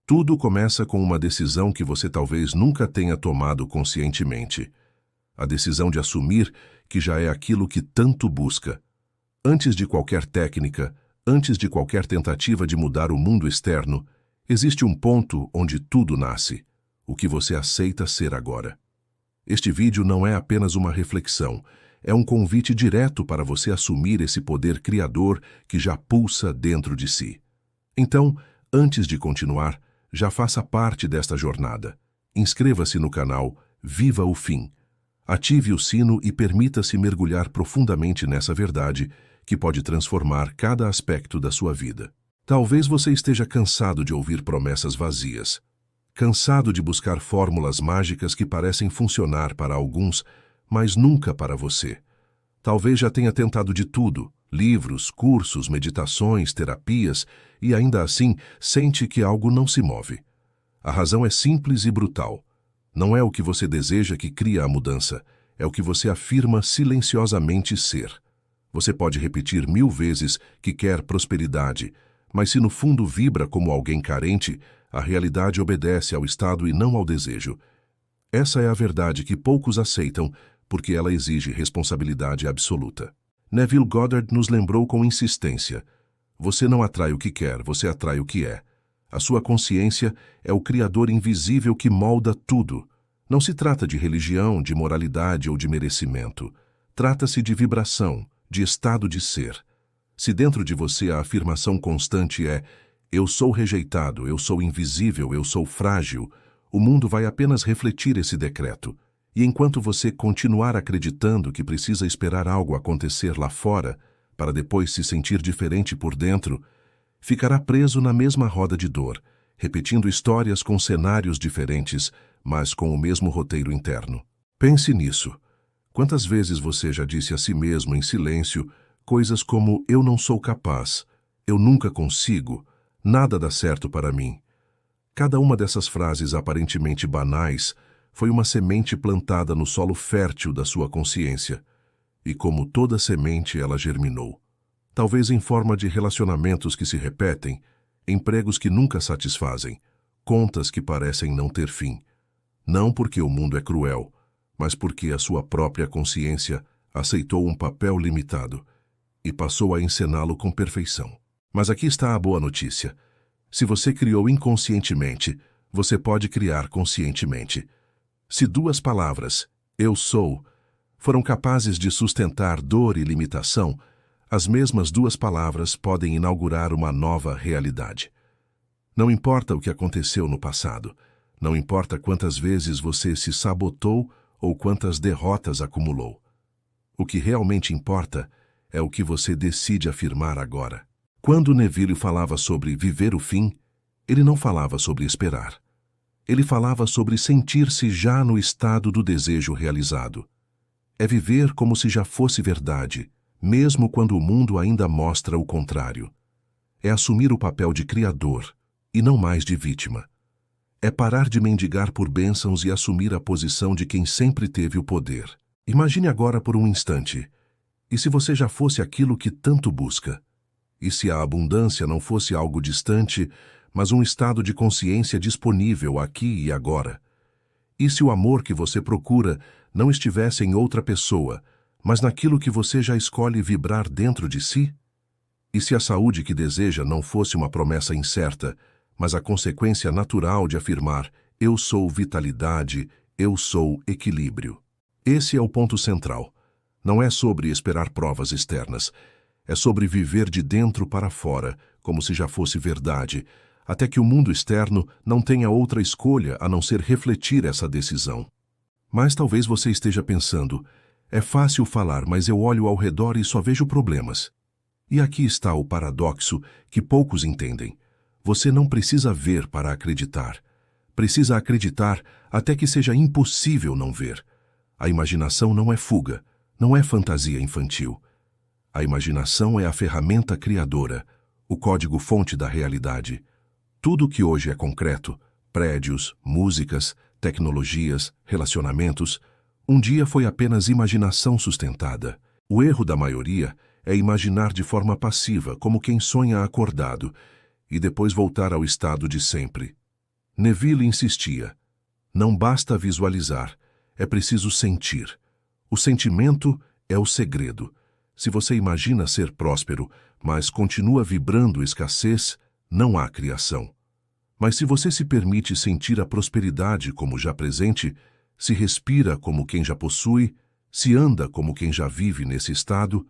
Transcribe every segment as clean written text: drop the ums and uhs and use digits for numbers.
Tudo começa com uma decisão que você talvez nunca tenha tomado conscientemente. A decisão de assumir que já é aquilo que tanto busca. Antes de qualquer técnica, antes de qualquer tentativa de mudar o mundo externo, existe um ponto onde tudo nasce, o que você aceita ser agora. Este vídeo não é apenas uma reflexão, é um convite direto para você assumir esse poder criador que já pulsa dentro de si. Então, antes de continuar, já faça parte desta jornada. Inscreva-se no canal Viva o Fim. Ative o sino e permita-se mergulhar profundamente nessa verdade que pode transformar cada aspecto da sua vida. Talvez você esteja cansado de ouvir promessas vazias. Cansado de buscar fórmulas mágicas que parecem funcionar para alguns, mas nunca para você. Talvez já tenha tentado de tudo, livros, cursos, meditações, terapias, e ainda assim sente que algo não se move. A razão é simples e brutal. Não é o que você deseja que cria a mudança, é o que você afirma silenciosamente ser. Você pode repetir 1000 vezes que quer prosperidade, mas se no fundo vibra como alguém carente, a realidade obedece ao estado e não ao desejo. Essa é a verdade que poucos aceitam, porque ela exige responsabilidade absoluta. Neville Goddard nos lembrou com insistência: você não atrai o que quer, você atrai o que é. A sua consciência é o criador invisível que molda tudo. Não se trata de religião, de moralidade ou de merecimento. Trata-se de vibração, de estado de ser. Se dentro de você a afirmação constante é "eu sou rejeitado, eu sou invisível, eu sou frágil", o mundo vai apenas refletir esse decreto. E enquanto você continuar acreditando que precisa esperar algo acontecer lá fora, para depois se sentir diferente por dentro, ficará preso na mesma roda de dor, repetindo histórias com cenários diferentes, mas com o mesmo roteiro interno. Pense nisso. Quantas vezes você já disse a si mesmo em silêncio coisas como "eu não sou capaz", "eu nunca consigo", "nada dá certo para mim"? Cada uma dessas frases aparentemente banais foi uma semente plantada no solo fértil da sua consciência. E como toda semente, ela germinou. Talvez em forma de relacionamentos que se repetem, empregos que nunca satisfazem, contas que parecem não ter fim. Não porque o mundo é cruel, mas porque a sua própria consciência aceitou um papel limitado e passou a encená-lo com perfeição. Mas aqui está a boa notícia. Se você criou inconscientemente, você pode criar conscientemente. Se 2 palavras, "eu sou", foram capazes de sustentar dor e limitação, as mesmas 2 palavras podem inaugurar uma nova realidade. Não importa o que aconteceu no passado, não importa quantas vezes você se sabotou ou quantas derrotas acumulou. O que realmente importa é o que você decide afirmar agora. Quando Neville falava sobre viver o fim, ele não falava sobre esperar. Ele falava sobre sentir-se já no estado do desejo realizado. É viver como se já fosse verdade, mesmo quando o mundo ainda mostra o contrário. É assumir o papel de criador, e não mais de vítima. É parar de mendigar por bênçãos e assumir a posição de quem sempre teve o poder. Imagine agora por um instante. E se você já fosse aquilo que tanto busca? E se a abundância não fosse algo distante, mas um estado de consciência disponível aqui e agora? E se o amor que você procura não estivesse em outra pessoa, mas naquilo que você já escolhe vibrar dentro de si? E se a saúde que deseja não fosse uma promessa incerta, mas a consequência natural de afirmar "eu sou vitalidade, eu sou equilíbrio"? Esse é o ponto central. Não é sobre esperar provas externas. É sobre viver de dentro para fora, como se já fosse verdade, até que o mundo externo não tenha outra escolha a não ser refletir essa decisão. Mas talvez você esteja pensando: é fácil falar, mas eu olho ao redor e só vejo problemas. E aqui está o paradoxo que poucos entendem. Você não precisa ver para acreditar. Precisa acreditar até que seja impossível não ver. A imaginação não é fuga, não é fantasia infantil. A imaginação é a ferramenta criadora, o código-fonte da realidade. Tudo que hoje é concreto, prédios, músicas, tecnologias, relacionamentos, um dia foi apenas imaginação sustentada. O erro da maioria é imaginar de forma passiva, como quem sonha acordado, e depois voltar ao estado de sempre. Neville insistia. Não basta visualizar, é preciso sentir. O sentimento é o segredo. Se você imagina ser próspero, mas continua vibrando escassez, não há criação. Mas se você se permite sentir a prosperidade como já presente, se respira como quem já possui, se anda como quem já vive nesse estado,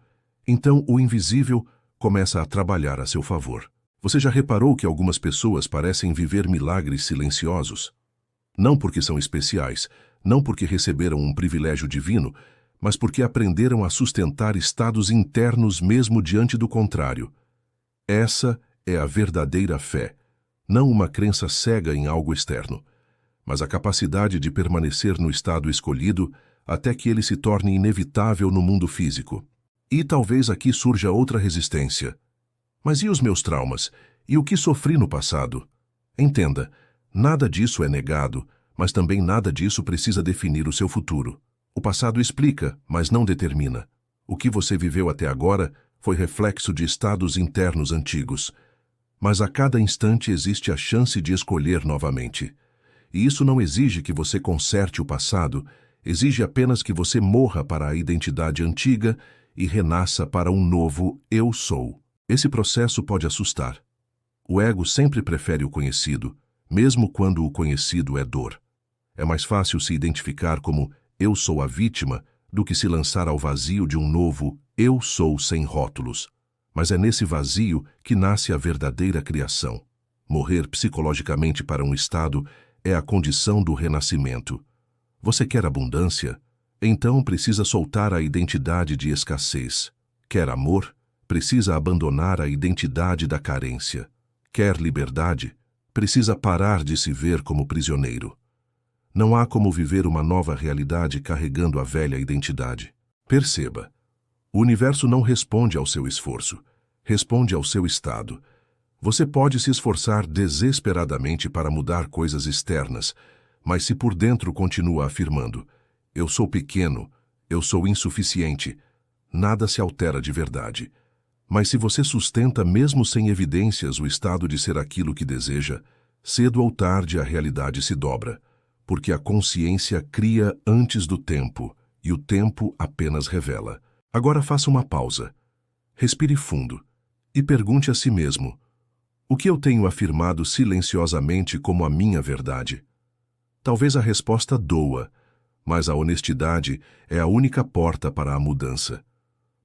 então o invisível começa a trabalhar a seu favor. Você já reparou que algumas pessoas parecem viver milagres silenciosos? Não porque são especiais, não porque receberam um privilégio divino, mas porque aprenderam a sustentar estados internos mesmo diante do contrário. Essa é a verdadeira fé, não uma crença cega em algo externo, mas a capacidade de permanecer no estado escolhido até que ele se torne inevitável no mundo físico. E talvez aqui surja outra resistência. Mas e os meus traumas? E o que sofri no passado? Entenda, nada disso é negado, mas também nada disso precisa definir o seu futuro. O passado explica, mas não determina. O que você viveu até agora foi reflexo de estados internos antigos. Mas a cada instante existe a chance de escolher novamente. E isso não exige que você conserte o passado, exige apenas que você morra para a identidade antiga e renasça para um novo eu sou. Esse processo pode assustar. O ego sempre prefere o conhecido, mesmo quando o conhecido é dor. É mais fácil se identificar como eu sou a vítima do que se lançar ao vazio de um novo eu sou sem rótulos. Mas é nesse vazio que nasce a verdadeira criação. Morrer psicologicamente para um estado é a condição do renascimento. Você quer abundância? Então precisa soltar a identidade de escassez. Quer amor? Precisa abandonar a identidade da carência. Quer liberdade? Precisa parar de se ver como prisioneiro. Não há como viver uma nova realidade carregando a velha identidade. Perceba, o universo não responde ao seu esforço, responde ao seu estado. Você pode se esforçar desesperadamente para mudar coisas externas, mas se por dentro continua afirmando, eu sou pequeno, eu sou insuficiente, nada se altera de verdade. Mas se você sustenta mesmo sem evidências o estado de ser aquilo que deseja, cedo ou tarde a realidade se dobra, porque a consciência cria antes do tempo e o tempo apenas revela. Agora faça uma pausa, respire fundo e pergunte a si mesmo, o que eu tenho afirmado silenciosamente como a minha verdade? Talvez a resposta doa, mas a honestidade é a única porta para a mudança.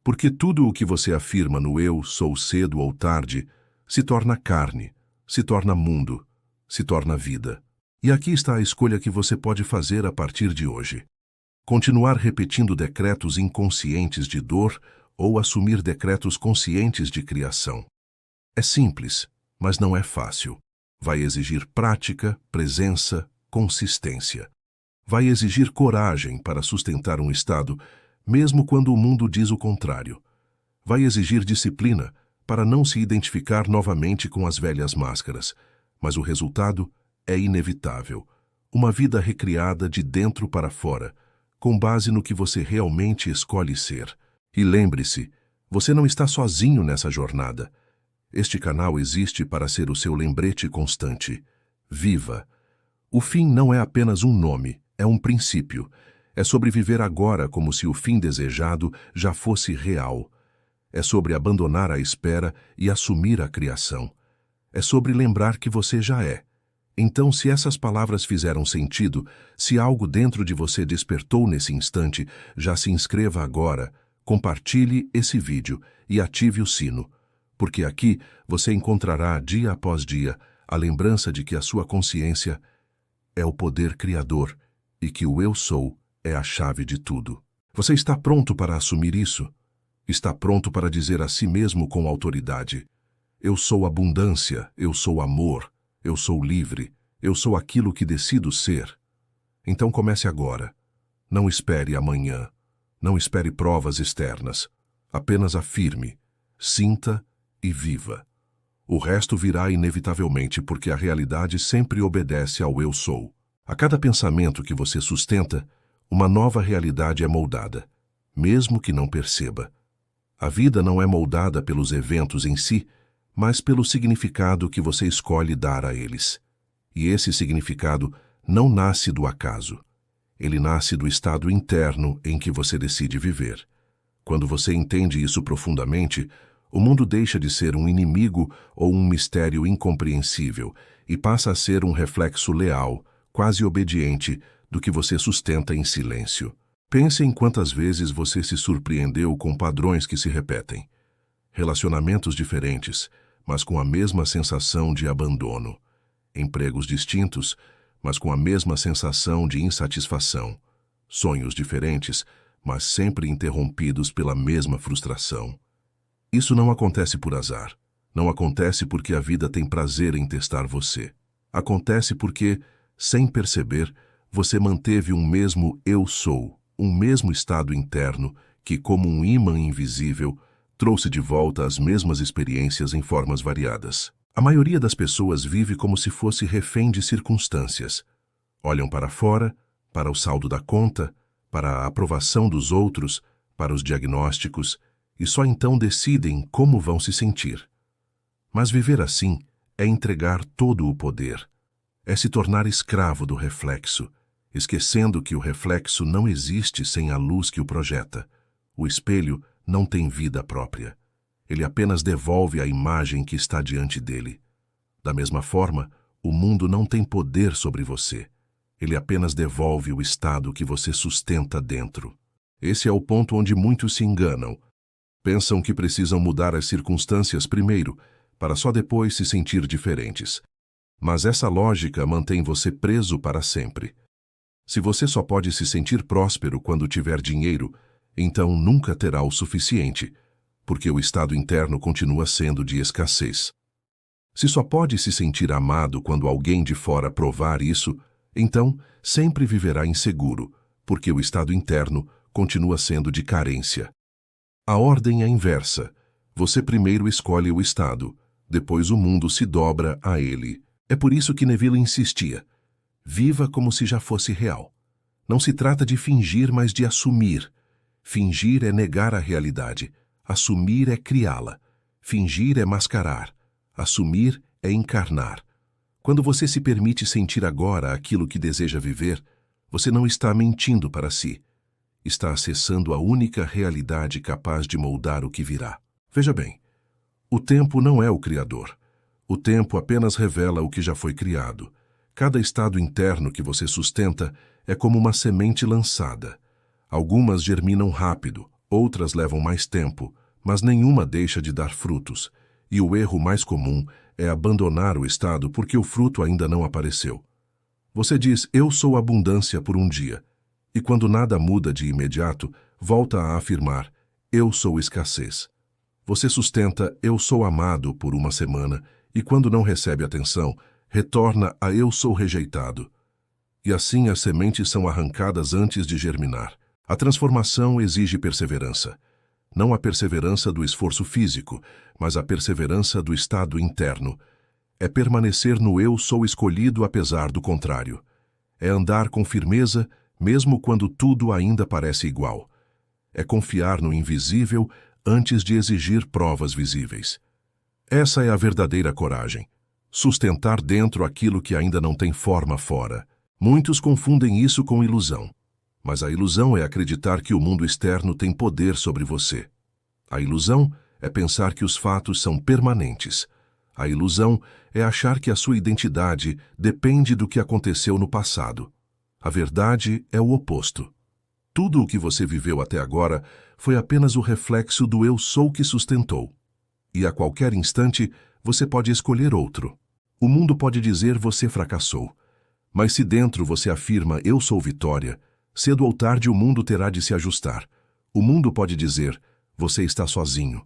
Porque tudo o que você afirma no eu sou cedo ou tarde se torna carne, se torna mundo, se torna vida. E aqui está a escolha que você pode fazer a partir de hoje. Continuar repetindo decretos inconscientes de dor ou assumir decretos conscientes de criação. É simples, mas não é fácil. Vai exigir prática, presença, consistência. Vai exigir coragem para sustentar um estado mesmo quando o mundo diz o contrário. Vai exigir disciplina para não se identificar novamente com as velhas máscaras, mas o resultado é inevitável. Uma vida recriada de dentro para fora, com base no que você realmente escolhe ser. E lembre-se, você não está sozinho nessa jornada. Este canal existe para ser o seu lembrete constante. Viva! O fim não é apenas um nome, é um princípio. É sobre viver agora como se o fim desejado já fosse real. É sobre abandonar a espera e assumir a criação. É sobre lembrar que você já é. Então, se essas palavras fizeram sentido, se algo dentro de você despertou nesse instante, já se inscreva agora, compartilhe esse vídeo e ative o sino. Porque aqui você encontrará, dia após dia, a lembrança de que a sua consciência é o poder criador e que o eu sou é a chave de tudo. Você está pronto para assumir isso? Está pronto para dizer a si mesmo com autoridade, eu sou abundância, eu sou amor, eu sou livre, eu sou aquilo que decido ser. Então comece agora. Não espere amanhã. Não espere provas externas. Apenas afirme, sinta e viva. O resto virá inevitavelmente porque a realidade sempre obedece ao eu sou. A cada pensamento que você sustenta, uma nova realidade é moldada, mesmo que não perceba. A vida não é moldada pelos eventos em si, mas pelo significado que você escolhe dar a eles. E esse significado não nasce do acaso. Ele nasce do estado interno em que você decide viver. Quando você entende isso profundamente, o mundo deixa de ser um inimigo ou um mistério incompreensível e passa a ser um reflexo leal, quase obediente, do que você sustenta em silêncio. Pense em quantas vezes você se surpreendeu com padrões que se repetem. Relacionamentos diferentes, mas com a mesma sensação de abandono. Empregos distintos, mas com a mesma sensação de insatisfação. Sonhos diferentes, mas sempre interrompidos pela mesma frustração. Isso não acontece por azar. Não acontece porque a vida tem prazer em testar você. Acontece porque, sem perceber, você manteve um mesmo eu sou, um mesmo estado interno que, como um ímã invisível, trouxe de volta as mesmas experiências em formas variadas. A maioria das pessoas vive como se fosse refém de circunstâncias. Olham para fora, para o saldo da conta, para a aprovação dos outros, para os diagnósticos, e só então decidem como vão se sentir. Mas viver assim é entregar todo o poder. É se tornar escravo do reflexo, esquecendo que o reflexo não existe sem a luz que o projeta. O espelho não tem vida própria. Ele apenas devolve a imagem que está diante dele. Da mesma forma, o mundo não tem poder sobre você. Ele apenas devolve o estado que você sustenta dentro. Esse é o ponto onde muitos se enganam. Pensam que precisam mudar as circunstâncias primeiro, para só depois se sentir diferentes. Mas essa lógica mantém você preso para sempre. Se você só pode se sentir próspero quando tiver dinheiro, então nunca terá o suficiente, porque o estado interno continua sendo de escassez. Se só pode se sentir amado quando alguém de fora provar isso, então sempre viverá inseguro, porque o estado interno continua sendo de carência. A ordem é inversa. Você primeiro escolhe o estado, depois o mundo se dobra a ele. É por isso que Neville insistia. Viva como se já fosse real. Não se trata de fingir, mas de assumir. Fingir é negar a realidade. Assumir é criá-la. Fingir é mascarar. Assumir é encarnar. Quando você se permite sentir agora aquilo que deseja viver, você não está mentindo para si. Está acessando a única realidade capaz de moldar o que virá. Veja bem, o tempo não é o criador. O tempo apenas revela o que já foi criado. Cada estado interno que você sustenta é como uma semente lançada. Algumas germinam rápido, outras levam mais tempo, mas nenhuma deixa de dar frutos. E o erro mais comum é abandonar o estado porque o fruto ainda não apareceu. Você diz, eu sou abundância por um dia. E quando nada muda de imediato, volta a afirmar, eu sou escassez. Você sustenta, eu sou amado por uma semana, e quando não recebe atenção, retorna a eu sou rejeitado. E assim as sementes são arrancadas antes de germinar. A transformação exige perseverança. Não a perseverança do esforço físico, mas a perseverança do estado interno. É permanecer no eu sou escolhido apesar do contrário. É andar com firmeza, mesmo quando tudo ainda parece igual. É confiar no invisível antes de exigir provas visíveis. Essa é a verdadeira coragem. Sustentar dentro aquilo que ainda não tem forma fora. Muitos confundem isso com ilusão. Mas a ilusão é acreditar que o mundo externo tem poder sobre você. A ilusão é pensar que os fatos são permanentes. A ilusão é achar que a sua identidade depende do que aconteceu no passado. A verdade é o oposto. Tudo o que você viveu até agora foi apenas o reflexo do eu sou que sustentou. E a qualquer instante você pode escolher outro. O mundo pode dizer você fracassou. Mas se dentro você afirma eu sou vitória, cedo ou tarde o mundo terá de se ajustar. O mundo pode dizer você está sozinho.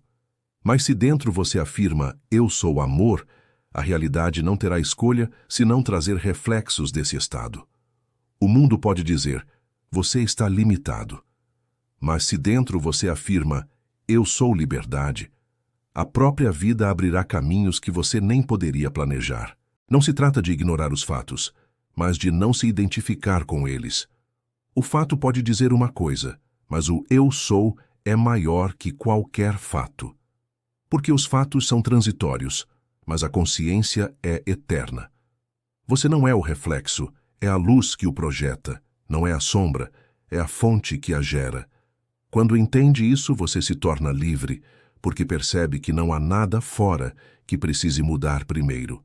Mas se dentro você afirma eu sou amor, a realidade não terá escolha senão trazer reflexos desse estado. O mundo pode dizer você está limitado. Mas se dentro você afirma eu sou liberdade, a própria vida abrirá caminhos que você nem poderia planejar. Não se trata de ignorar os fatos, mas de não se identificar com eles. O fato pode dizer uma coisa, mas o eu sou é maior que qualquer fato. Porque os fatos são transitórios, mas a consciência é eterna. Você não é o reflexo, é a luz que o projeta. Não é a sombra, é a fonte que a gera. Quando entende isso, você se torna livre, porque percebe que não há nada fora que precise mudar primeiro.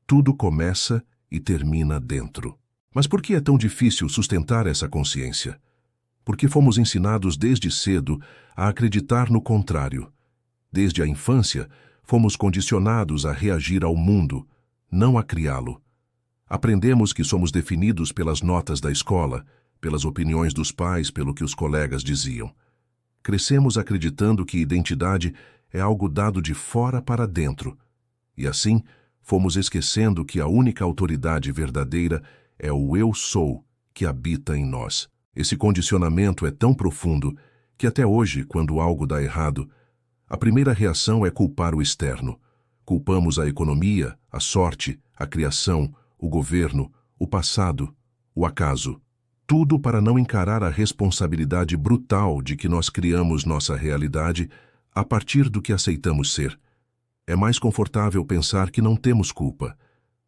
Tudo começa e termina dentro. Mas por que é tão difícil sustentar essa consciência? Porque fomos ensinados desde cedo a acreditar no contrário. Desde a infância, fomos condicionados a reagir ao mundo, não a criá-lo. Aprendemos que somos definidos pelas notas da escola, pelas opiniões dos pais, pelo que os colegas diziam. Crescemos acreditando que identidade é algo dado de fora para dentro. E assim, fomos esquecendo que a única autoridade verdadeira é o eu sou que habita em nós. Esse condicionamento é tão profundo que até hoje, quando algo dá errado, a primeira reação é culpar o externo. Culpamos a economia, a sorte, a criação, o governo, o passado, o acaso. Tudo para não encarar a responsabilidade brutal de que nós criamos nossa realidade a partir do que aceitamos ser. É mais confortável pensar que não temos culpa.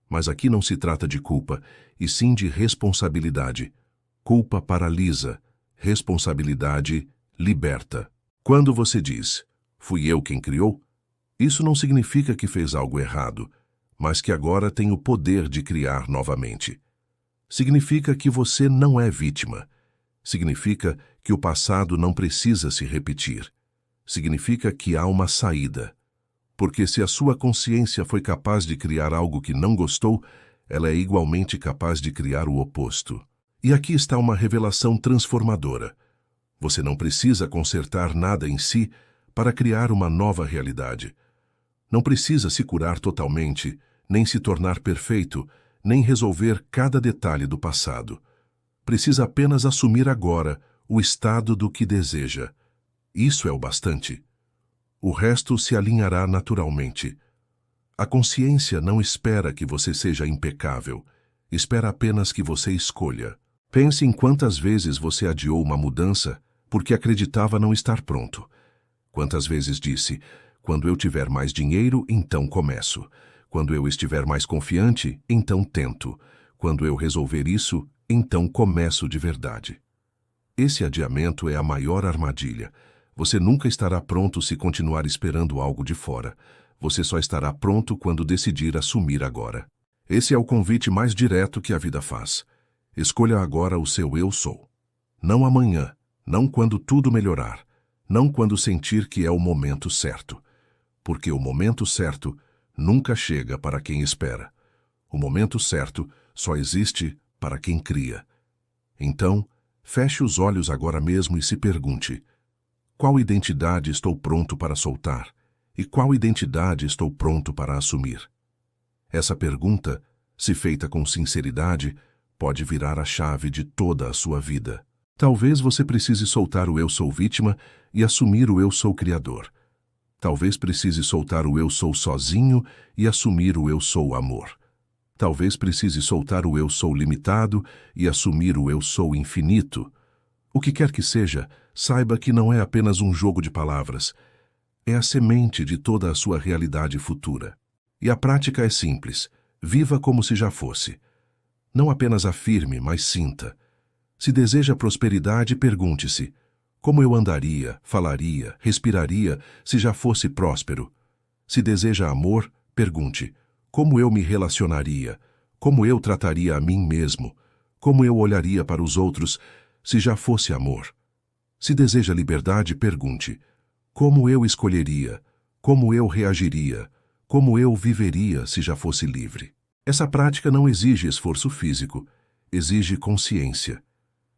Mas aqui não se trata de culpa, e sim de responsabilidade. Culpa paralisa, responsabilidade liberta. Quando você diz, fui eu quem criou, isso não significa que fez algo errado, mas que agora tem o poder de criar novamente. Significa que você não é vítima. Significa que o passado não precisa se repetir. Significa que há uma saída. Porque se a sua consciência foi capaz de criar algo que não gostou, ela é igualmente capaz de criar o oposto. E aqui está uma revelação transformadora. Você não precisa consertar nada em si para criar uma nova realidade. Não precisa se curar totalmente, nem se tornar perfeito, nem resolver cada detalhe do passado. Precisa apenas assumir agora o estado do que deseja. Isso é o bastante. O resto se alinhará naturalmente. A consciência não espera que você seja impecável, espera apenas que você escolha. Pense em quantas vezes você adiou uma mudança porque acreditava não estar pronto. Quantas vezes disse, quando eu tiver mais dinheiro, então começo. Quando eu estiver mais confiante, então tento. Quando eu resolver isso, então começo de verdade. Esse adiamento é a maior armadilha. Você nunca estará pronto se continuar esperando algo de fora. Você só estará pronto quando decidir assumir agora. Esse é o convite mais direto que a vida faz. Escolha agora o seu eu sou. Não amanhã, não quando tudo melhorar, não quando sentir que é o momento certo. Porque o momento certo nunca chega para quem espera. O momento certo só existe para quem cria. Então, feche os olhos agora mesmo e se pergunte: qual identidade estou pronto para soltar? E qual identidade estou pronto para assumir? Essa pergunta, se feita com sinceridade, pode virar a chave de toda a sua vida. Talvez você precise soltar o eu sou vítima e assumir o eu sou criador. Talvez precise soltar o eu sou sozinho e assumir o eu sou amor. Talvez precise soltar o eu sou limitado e assumir o eu sou infinito. O que quer que seja, saiba que não é apenas um jogo de palavras. É a semente de toda a sua realidade futura. E a prática é simples. Viva como se já fosse. Não apenas afirme, mas sinta. Se deseja prosperidade, pergunte-se: como eu andaria, falaria, respiraria se já fosse próspero? Se deseja amor, pergunte: como eu me relacionaria? Como eu trataria a mim mesmo? Como eu olharia para os outros se já fosse amor? Se deseja liberdade, pergunte: como eu escolheria? Como eu reagiria? Como eu viveria se já fosse livre? Essa prática não exige esforço físico, exige consciência.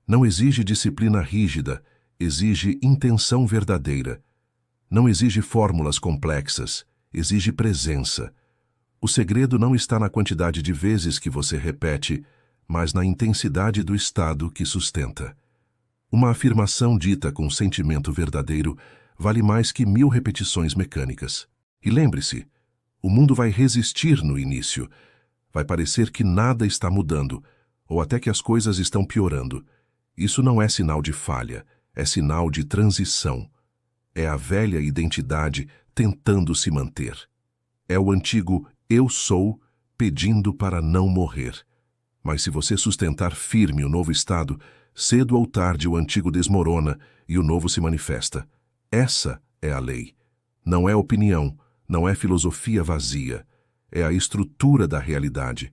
Não exige disciplina rígida, exige intenção verdadeira. Não exige fórmulas complexas, exige presença. O segredo não está na quantidade de vezes que você repete, mas na intensidade do estado que sustenta. Uma afirmação dita com sentimento verdadeiro vale mais que 1000 repetições mecânicas. E lembre-se, o mundo vai resistir no início. Vai parecer que nada está mudando, ou até que as coisas estão piorando. Isso não é sinal de falha, é sinal de transição. É a velha identidade tentando se manter. É o antigo eu sou pedindo para não morrer. Mas se você sustentar firme o novo estado, cedo ou tarde o antigo desmorona e o novo se manifesta. Essa é a lei. Não é opinião, não é filosofia vazia. É a estrutura da realidade.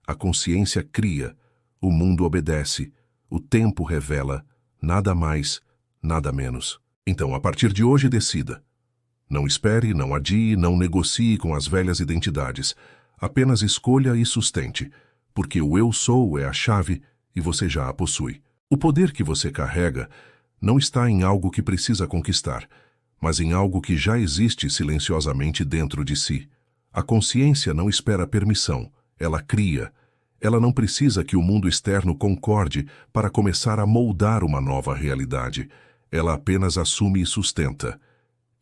A consciência cria, o mundo obedece, o tempo revela, nada mais, nada menos. Então, a partir de hoje, decida. Não espere, não adie, não negocie com as velhas identidades. Apenas escolha e sustente, porque o eu sou é a chave e você já a possui. O poder que você carrega não está em algo que precisa conquistar, mas em algo que já existe silenciosamente dentro de si. A consciência não espera permissão, ela cria. Ela não precisa que o mundo externo concorde para começar a moldar uma nova realidade. Ela apenas assume e sustenta.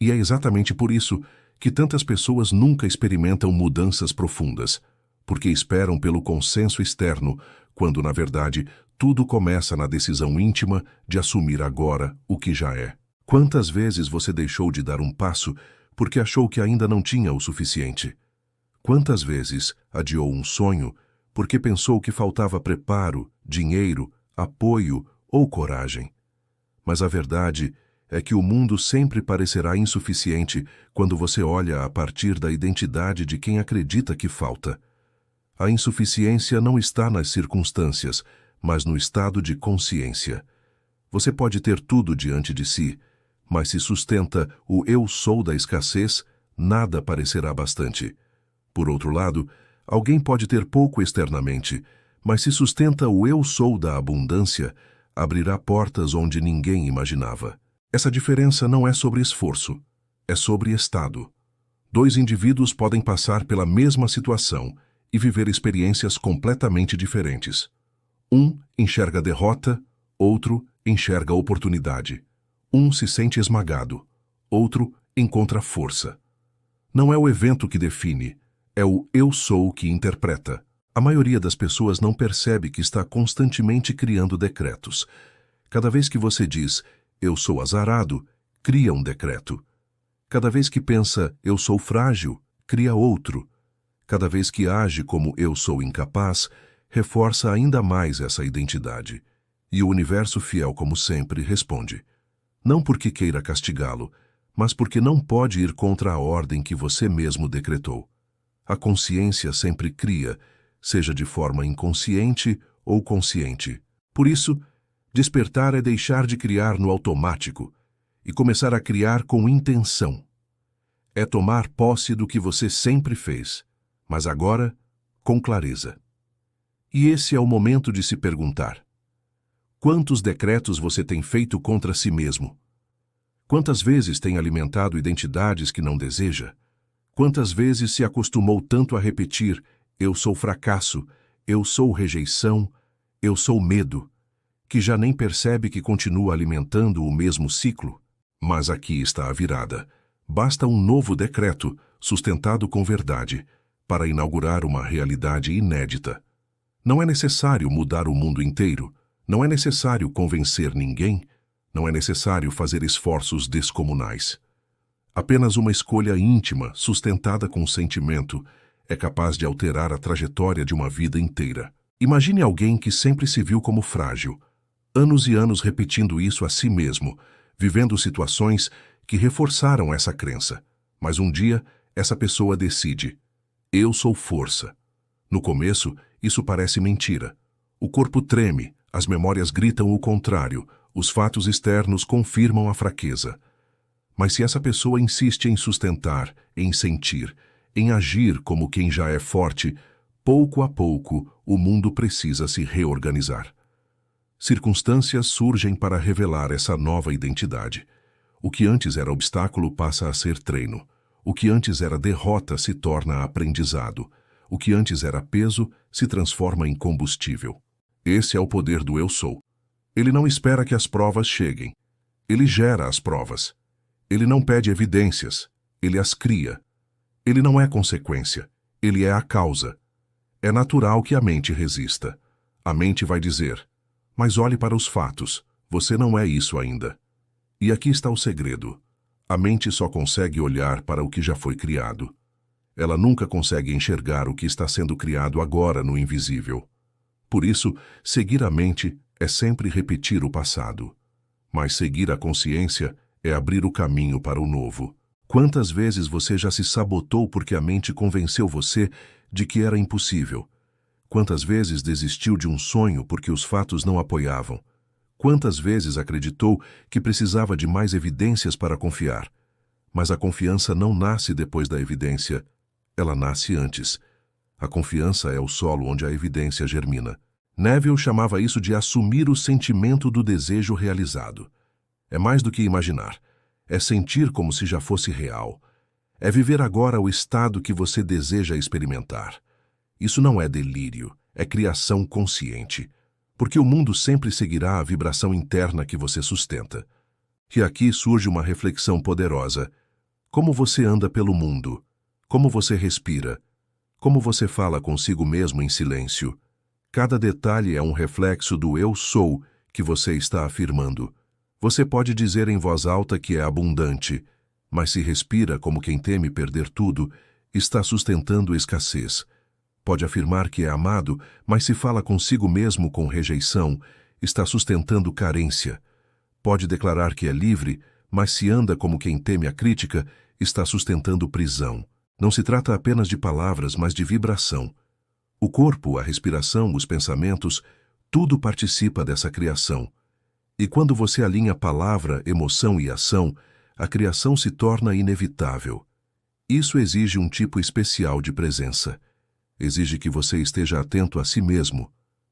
E é exatamente por isso que tantas pessoas nunca experimentam mudanças profundas, porque esperam pelo consenso externo, quando, na verdade, tudo começa na decisão íntima de assumir agora o que já é. Quantas vezes você deixou de dar um passo porque achou que ainda não tinha o suficiente? Quantas vezes adiou um sonho porque pensou que faltava preparo, dinheiro, apoio ou coragem? Mas a verdade é que o mundo sempre parecerá insuficiente quando você olha a partir da identidade de quem acredita que falta. A insuficiência não está nas circunstâncias, mas no estado de consciência. Você pode ter tudo diante de si, mas se sustenta o eu sou da escassez, nada parecerá bastante. Por outro lado, alguém pode ter pouco externamente, mas se sustenta o eu sou da abundância, abrirá portas onde ninguém imaginava. Essa diferença não é sobre esforço, é sobre estado. Dois indivíduos podem passar pela mesma situação e viver experiências completamente diferentes. Um enxerga derrota, outro enxerga oportunidade. Um se sente esmagado, outro encontra força. Não é o evento que define, é o eu sou que interpreta. A maioria das pessoas não percebe que está constantemente criando decretos. Cada vez que você diz eu sou azarado, cria um decreto. Cada vez que pensa eu sou frágil, cria outro. Cada vez que age como eu sou incapaz, reforça ainda mais essa identidade. E o universo fiel, como sempre, responde. Não porque queira castigá-lo, mas porque não pode ir contra a ordem que você mesmo decretou. A consciência sempre cria, seja de forma inconsciente ou consciente. Por isso, despertar é deixar de criar no automático e começar a criar com intenção. É tomar posse do que você sempre fez, mas agora com clareza. E esse é o momento de se perguntar: quantos decretos você tem feito contra si mesmo? Quantas vezes tem alimentado identidades que não deseja? Quantas vezes se acostumou tanto a repetir eu sou fracasso, eu sou rejeição, eu sou medo, que já nem percebe que continua alimentando o mesmo ciclo? Mas aqui está a virada. Basta um novo decreto, sustentado com verdade, para inaugurar uma realidade inédita. Não é necessário mudar o mundo inteiro, não é necessário convencer ninguém, não é necessário fazer esforços descomunais. Apenas uma escolha íntima, sustentada com sentimento, é capaz de alterar a trajetória de uma vida inteira. Imagine alguém que sempre se viu como frágil, anos e anos repetindo isso a si mesmo, vivendo situações que reforçaram essa crença. Mas um dia, essa pessoa decide: eu sou força. No começo, isso parece mentira. O corpo treme, as memórias gritam o contrário, os fatos externos confirmam a fraqueza. Mas se essa pessoa insiste em sustentar, em sentir, em agir como quem já é forte, pouco a pouco o mundo precisa se reorganizar. Circunstâncias surgem para revelar essa nova identidade. O que antes era obstáculo passa a ser treino. O que antes era derrota se torna aprendizado. O que antes era peso se transforma em combustível. Esse é o poder do eu sou. Ele não espera que as provas cheguem. Ele gera as provas. Ele não pede evidências. Ele as cria. Ele não é consequência. Ele é a causa. É natural que a mente resista. A mente vai dizer: mas olhe para os fatos. Você não é isso ainda. E aqui está o segredo. A mente só consegue olhar para o que já foi criado. Ela nunca consegue enxergar o que está sendo criado agora no invisível. Por isso, seguir a mente é sempre repetir o passado. Mas seguir a consciência é abrir o caminho para o novo. Quantas vezes você já se sabotou porque a mente convenceu você de que era impossível? Quantas vezes desistiu de um sonho porque os fatos não apoiavam? Quantas vezes acreditou que precisava de mais evidências para confiar? Mas a confiança não nasce depois da evidência, ela nasce antes. A confiança é o solo onde a evidência germina. Neville chamava isso de assumir o sentimento do desejo realizado. É mais do que imaginar. É sentir como se já fosse real. É viver agora o estado que você deseja experimentar. Isso não é delírio, é criação consciente. Porque o mundo sempre seguirá a vibração interna que você sustenta. E aqui surge uma reflexão poderosa. Como você anda pelo mundo? Como você respira? Como você fala consigo mesmo em silêncio? Cada detalhe é um reflexo do eu sou que você está afirmando. Você pode dizer em voz alta que é abundante, mas se respira como quem teme perder tudo, está sustentando escassez. Pode afirmar que é amado, mas se fala consigo mesmo com rejeição, está sustentando carência. Pode declarar que é livre, mas se anda como quem teme a crítica, está sustentando prisão. Não se trata apenas de palavras, mas de vibração. O corpo, a respiração, os pensamentos, tudo participa dessa criação. E quando você alinha palavra, emoção e ação, a criação se torna inevitável. Isso exige um tipo especial de presença. Exige que você esteja atento a si mesmo,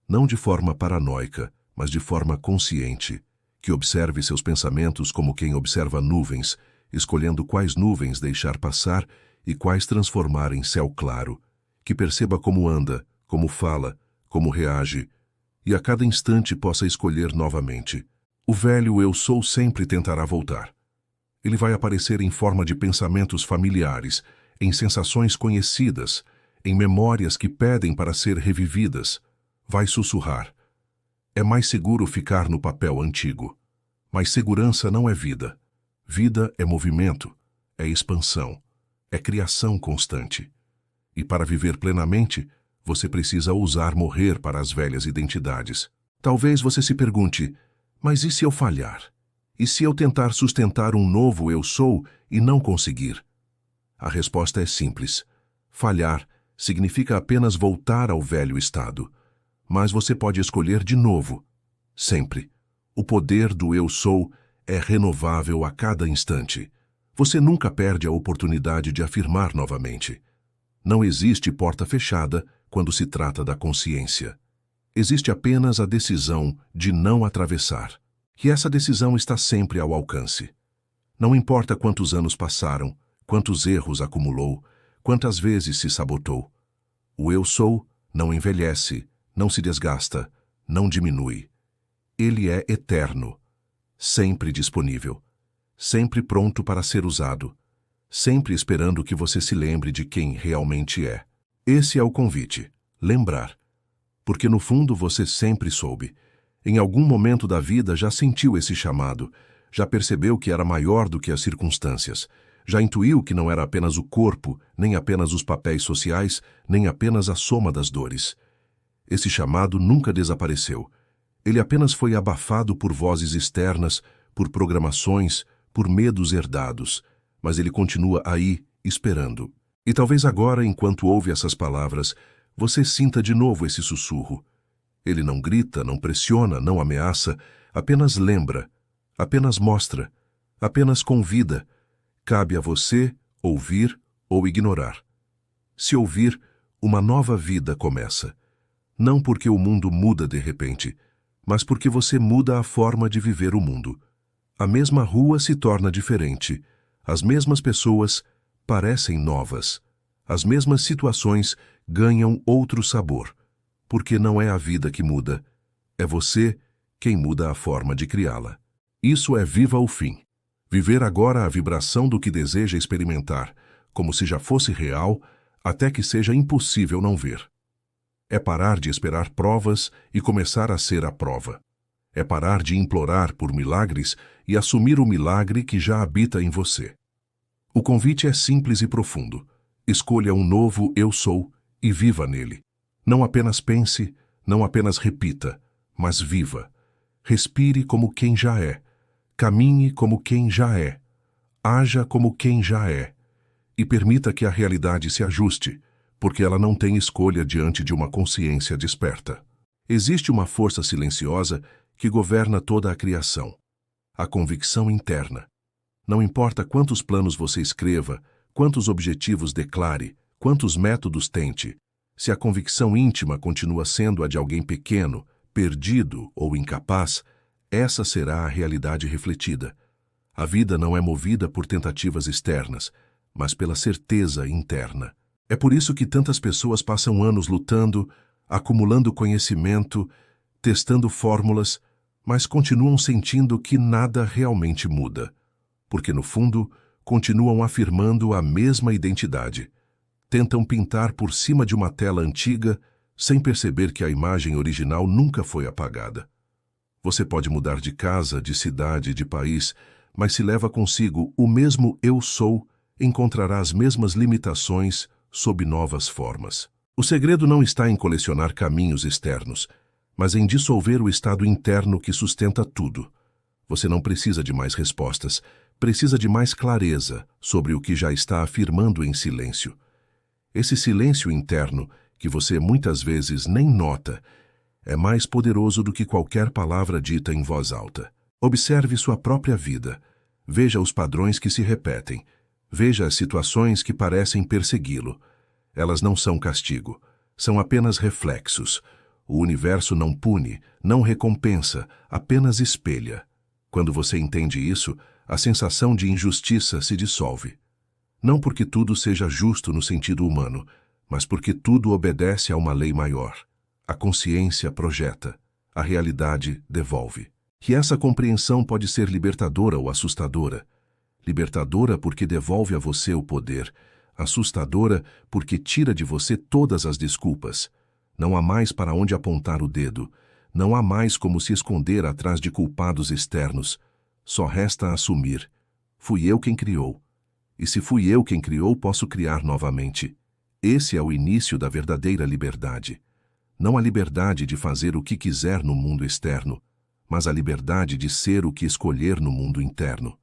não de forma paranoica, mas de forma consciente, que observe seus pensamentos como quem observa nuvens, escolhendo quais nuvens deixar passar e quais transformar em céu claro, que perceba como anda, como fala, como reage, e a cada instante possa escolher novamente. O velho eu sou sempre tentará voltar. Ele vai aparecer em forma de pensamentos familiares, em sensações conhecidas, em memórias que pedem para ser revividas. Vai sussurrar. É mais seguro ficar no papel antigo. Mas segurança não é vida. Vida é movimento, é expansão, é criação constante. E para viver plenamente, você precisa ousar morrer para as velhas identidades. Talvez você se pergunte, mas e se eu falhar? E se eu tentar sustentar um novo eu sou e não conseguir? A resposta é simples. Falhar significa apenas voltar ao velho estado. Mas você pode escolher de novo, sempre. O poder do eu sou é renovável a cada instante. Você nunca perde a oportunidade de afirmar novamente. Não existe porta fechada quando se trata da consciência. Existe apenas a decisão de não atravessar. E essa decisão está sempre ao alcance. Não importa quantos anos passaram, quantos erros acumulou, quantas vezes se sabotou. O eu sou não envelhece, não se desgasta, não diminui. Ele é eterno, sempre disponível, sempre pronto para ser usado, sempre esperando que você se lembre de quem realmente é. Esse é o convite, lembrar. Porque no fundo você sempre soube. Em algum momento da vida já sentiu esse chamado, já percebeu que era maior do que as circunstâncias, já intuiu que não era apenas o corpo, nem apenas os papéis sociais, nem apenas a soma das dores. Esse chamado nunca desapareceu. Ele apenas foi abafado por vozes externas, por programações, por medos herdados, mas ele continua aí, esperando. E talvez agora, enquanto ouve essas palavras, você sinta de novo esse sussurro. Ele não grita, não pressiona, não ameaça, apenas lembra, apenas mostra, apenas convida. Cabe a você ouvir ou ignorar. Se ouvir, uma nova vida começa. Não porque o mundo muda de repente, mas porque você muda a forma de viver o mundo. A mesma rua se torna diferente. As mesmas pessoas parecem novas. As mesmas situações ganham outro sabor. Porque não é a vida que muda. É você quem muda a forma de criá-la. Isso é viva o fim. Viver agora a vibração do que deseja experimentar, como se já fosse real, até que seja impossível não ver. É parar de esperar provas e começar a ser a prova. É parar de implorar por milagres e assumir o milagre que já habita em você. O convite é simples e profundo. Escolha um novo eu sou e viva nele. Não apenas pense, não apenas repita, mas viva. Respire como quem já é. Caminhe como quem já é. Haja como quem já é. E permita que a realidade se ajuste, porque ela não tem escolha diante de uma consciência desperta. Existe uma força silenciosa que governa toda a criação. A convicção interna. Não importa quantos planos você escreva, quantos objetivos declare, quantos métodos tente, se a convicção íntima continua sendo a de alguém pequeno, perdido ou incapaz, essa será a realidade refletida. A vida não é movida por tentativas externas, mas pela certeza interna. É por isso que tantas pessoas passam anos lutando, acumulando conhecimento, testando fórmulas, mas continuam sentindo que nada realmente muda. Porque, no fundo, continuam afirmando a mesma identidade. Tentam pintar por cima de uma tela antiga, sem perceber que a imagem original nunca foi apagada. Você pode mudar de casa, de cidade, de país, mas se leva consigo o mesmo eu sou, encontrará as mesmas limitações sob novas formas. O segredo não está em colecionar caminhos externos, mas em dissolver o estado interno que sustenta tudo. Você não precisa de mais respostas, precisa de mais clareza sobre o que já está afirmando em silêncio. Esse silêncio interno, que você muitas vezes nem nota, é mais poderoso do que qualquer palavra dita em voz alta. Observe sua própria vida. Veja os padrões que se repetem. Veja as situações que parecem persegui-lo. Elas não são castigo, são apenas reflexos. O universo não pune, não recompensa, apenas espelha. Quando você entende isso, a sensação de injustiça se dissolve. Não porque tudo seja justo no sentido humano, mas porque tudo obedece a uma lei maior. A consciência projeta, a realidade devolve. Que essa compreensão pode ser libertadora ou assustadora. Libertadora porque devolve a você o poder, assustadora porque tira de você todas as desculpas. Não há mais para onde apontar o dedo, não há mais como se esconder atrás de culpados externos. Só resta assumir. Fui eu quem criou. E se fui eu quem criou, posso criar novamente. Esse é o início da verdadeira liberdade. Não a liberdade de fazer o que quiser no mundo externo, mas a liberdade de ser o que escolher no mundo interno.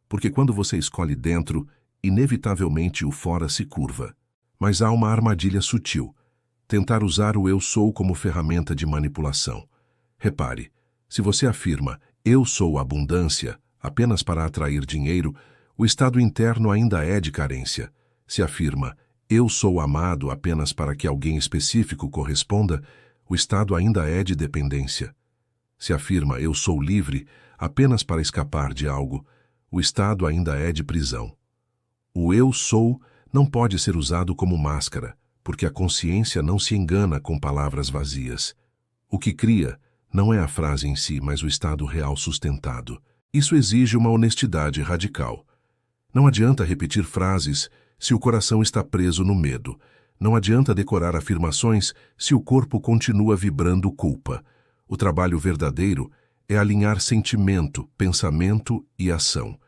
Porque quando você escolhe dentro, inevitavelmente o fora se curva. Mas há uma armadilha sutil. Tentar usar o eu sou como ferramenta de manipulação. Repare, se você afirma eu sou abundância apenas para atrair dinheiro, o estado interno ainda é de carência. Se afirma eu sou amado apenas para que alguém específico corresponda, o estado ainda é de dependência. Se afirma eu sou livre apenas para escapar de algo, o estado ainda é de prisão. O eu sou não pode ser usado como máscara, porque a consciência não se engana com palavras vazias. O que cria não é a frase em si, mas o estado real sustentado. Isso exige uma honestidade radical. Não adianta repetir frases se o coração está preso no medo. Não adianta decorar afirmações se o corpo continua vibrando culpa. O trabalho verdadeiro é alinhar sentimento, pensamento e ação.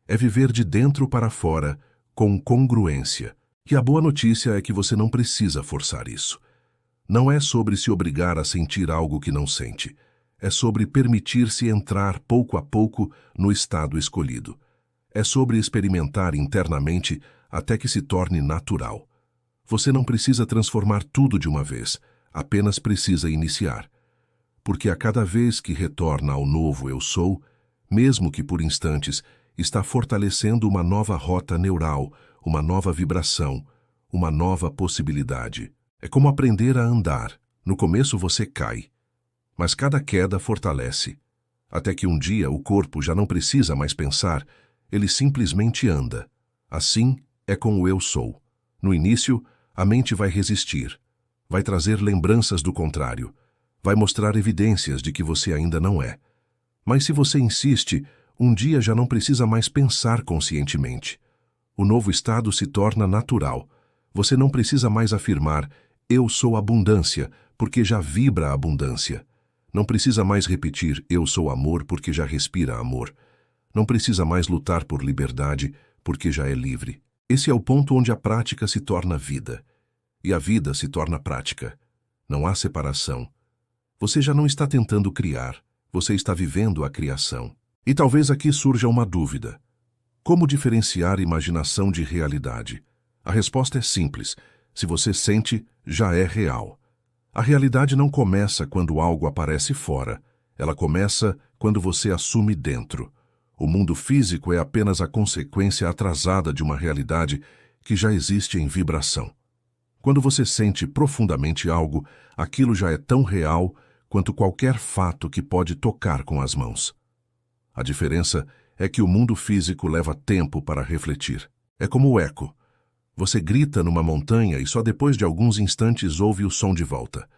É viver de dentro para fora, com congruência. E a boa notícia é que você não precisa forçar isso. Não é sobre se obrigar a sentir algo que não sente. É sobre permitir-se entrar pouco a pouco no estado escolhido. É sobre experimentar internamente até que se torne natural. Você não precisa transformar tudo de uma vez, apenas precisa iniciar. Porque a cada vez que retorna ao novo eu sou, mesmo que por instantes, está fortalecendo uma nova rota neural, uma nova vibração, uma nova possibilidade. É como aprender a andar. No começo você cai, mas cada queda fortalece. Até que um dia o corpo já não precisa mais pensar, ele simplesmente anda. Assim é com o eu sou. No início, a mente vai resistir, vai trazer lembranças do contrário, vai mostrar evidências de que você ainda não é. Mas se você insiste, um dia já não precisa mais pensar conscientemente. O novo estado se torna natural. Você não precisa mais afirmar eu sou abundância, porque já vibra a abundância. Não precisa mais repetir eu sou amor, porque já respira amor. Não precisa mais lutar por liberdade, porque já é livre. Esse é o ponto onde a prática se torna vida, e a vida se torna prática. Não há separação. Você já não está tentando criar, você está vivendo a criação. E talvez aqui surja uma dúvida. Como diferenciar imaginação de realidade? A resposta é simples. Se você sente, já é real. A realidade não começa quando algo aparece fora. Ela começa quando você assume dentro. O mundo físico é apenas a consequência atrasada de uma realidade que já existe em vibração. Quando você sente profundamente algo, aquilo já é tão real quanto qualquer fato que pode tocar com as mãos. A diferença é que o mundo físico leva tempo para refletir. É como o eco. Você grita numa montanha e só depois de alguns instantes ouve o som de volta.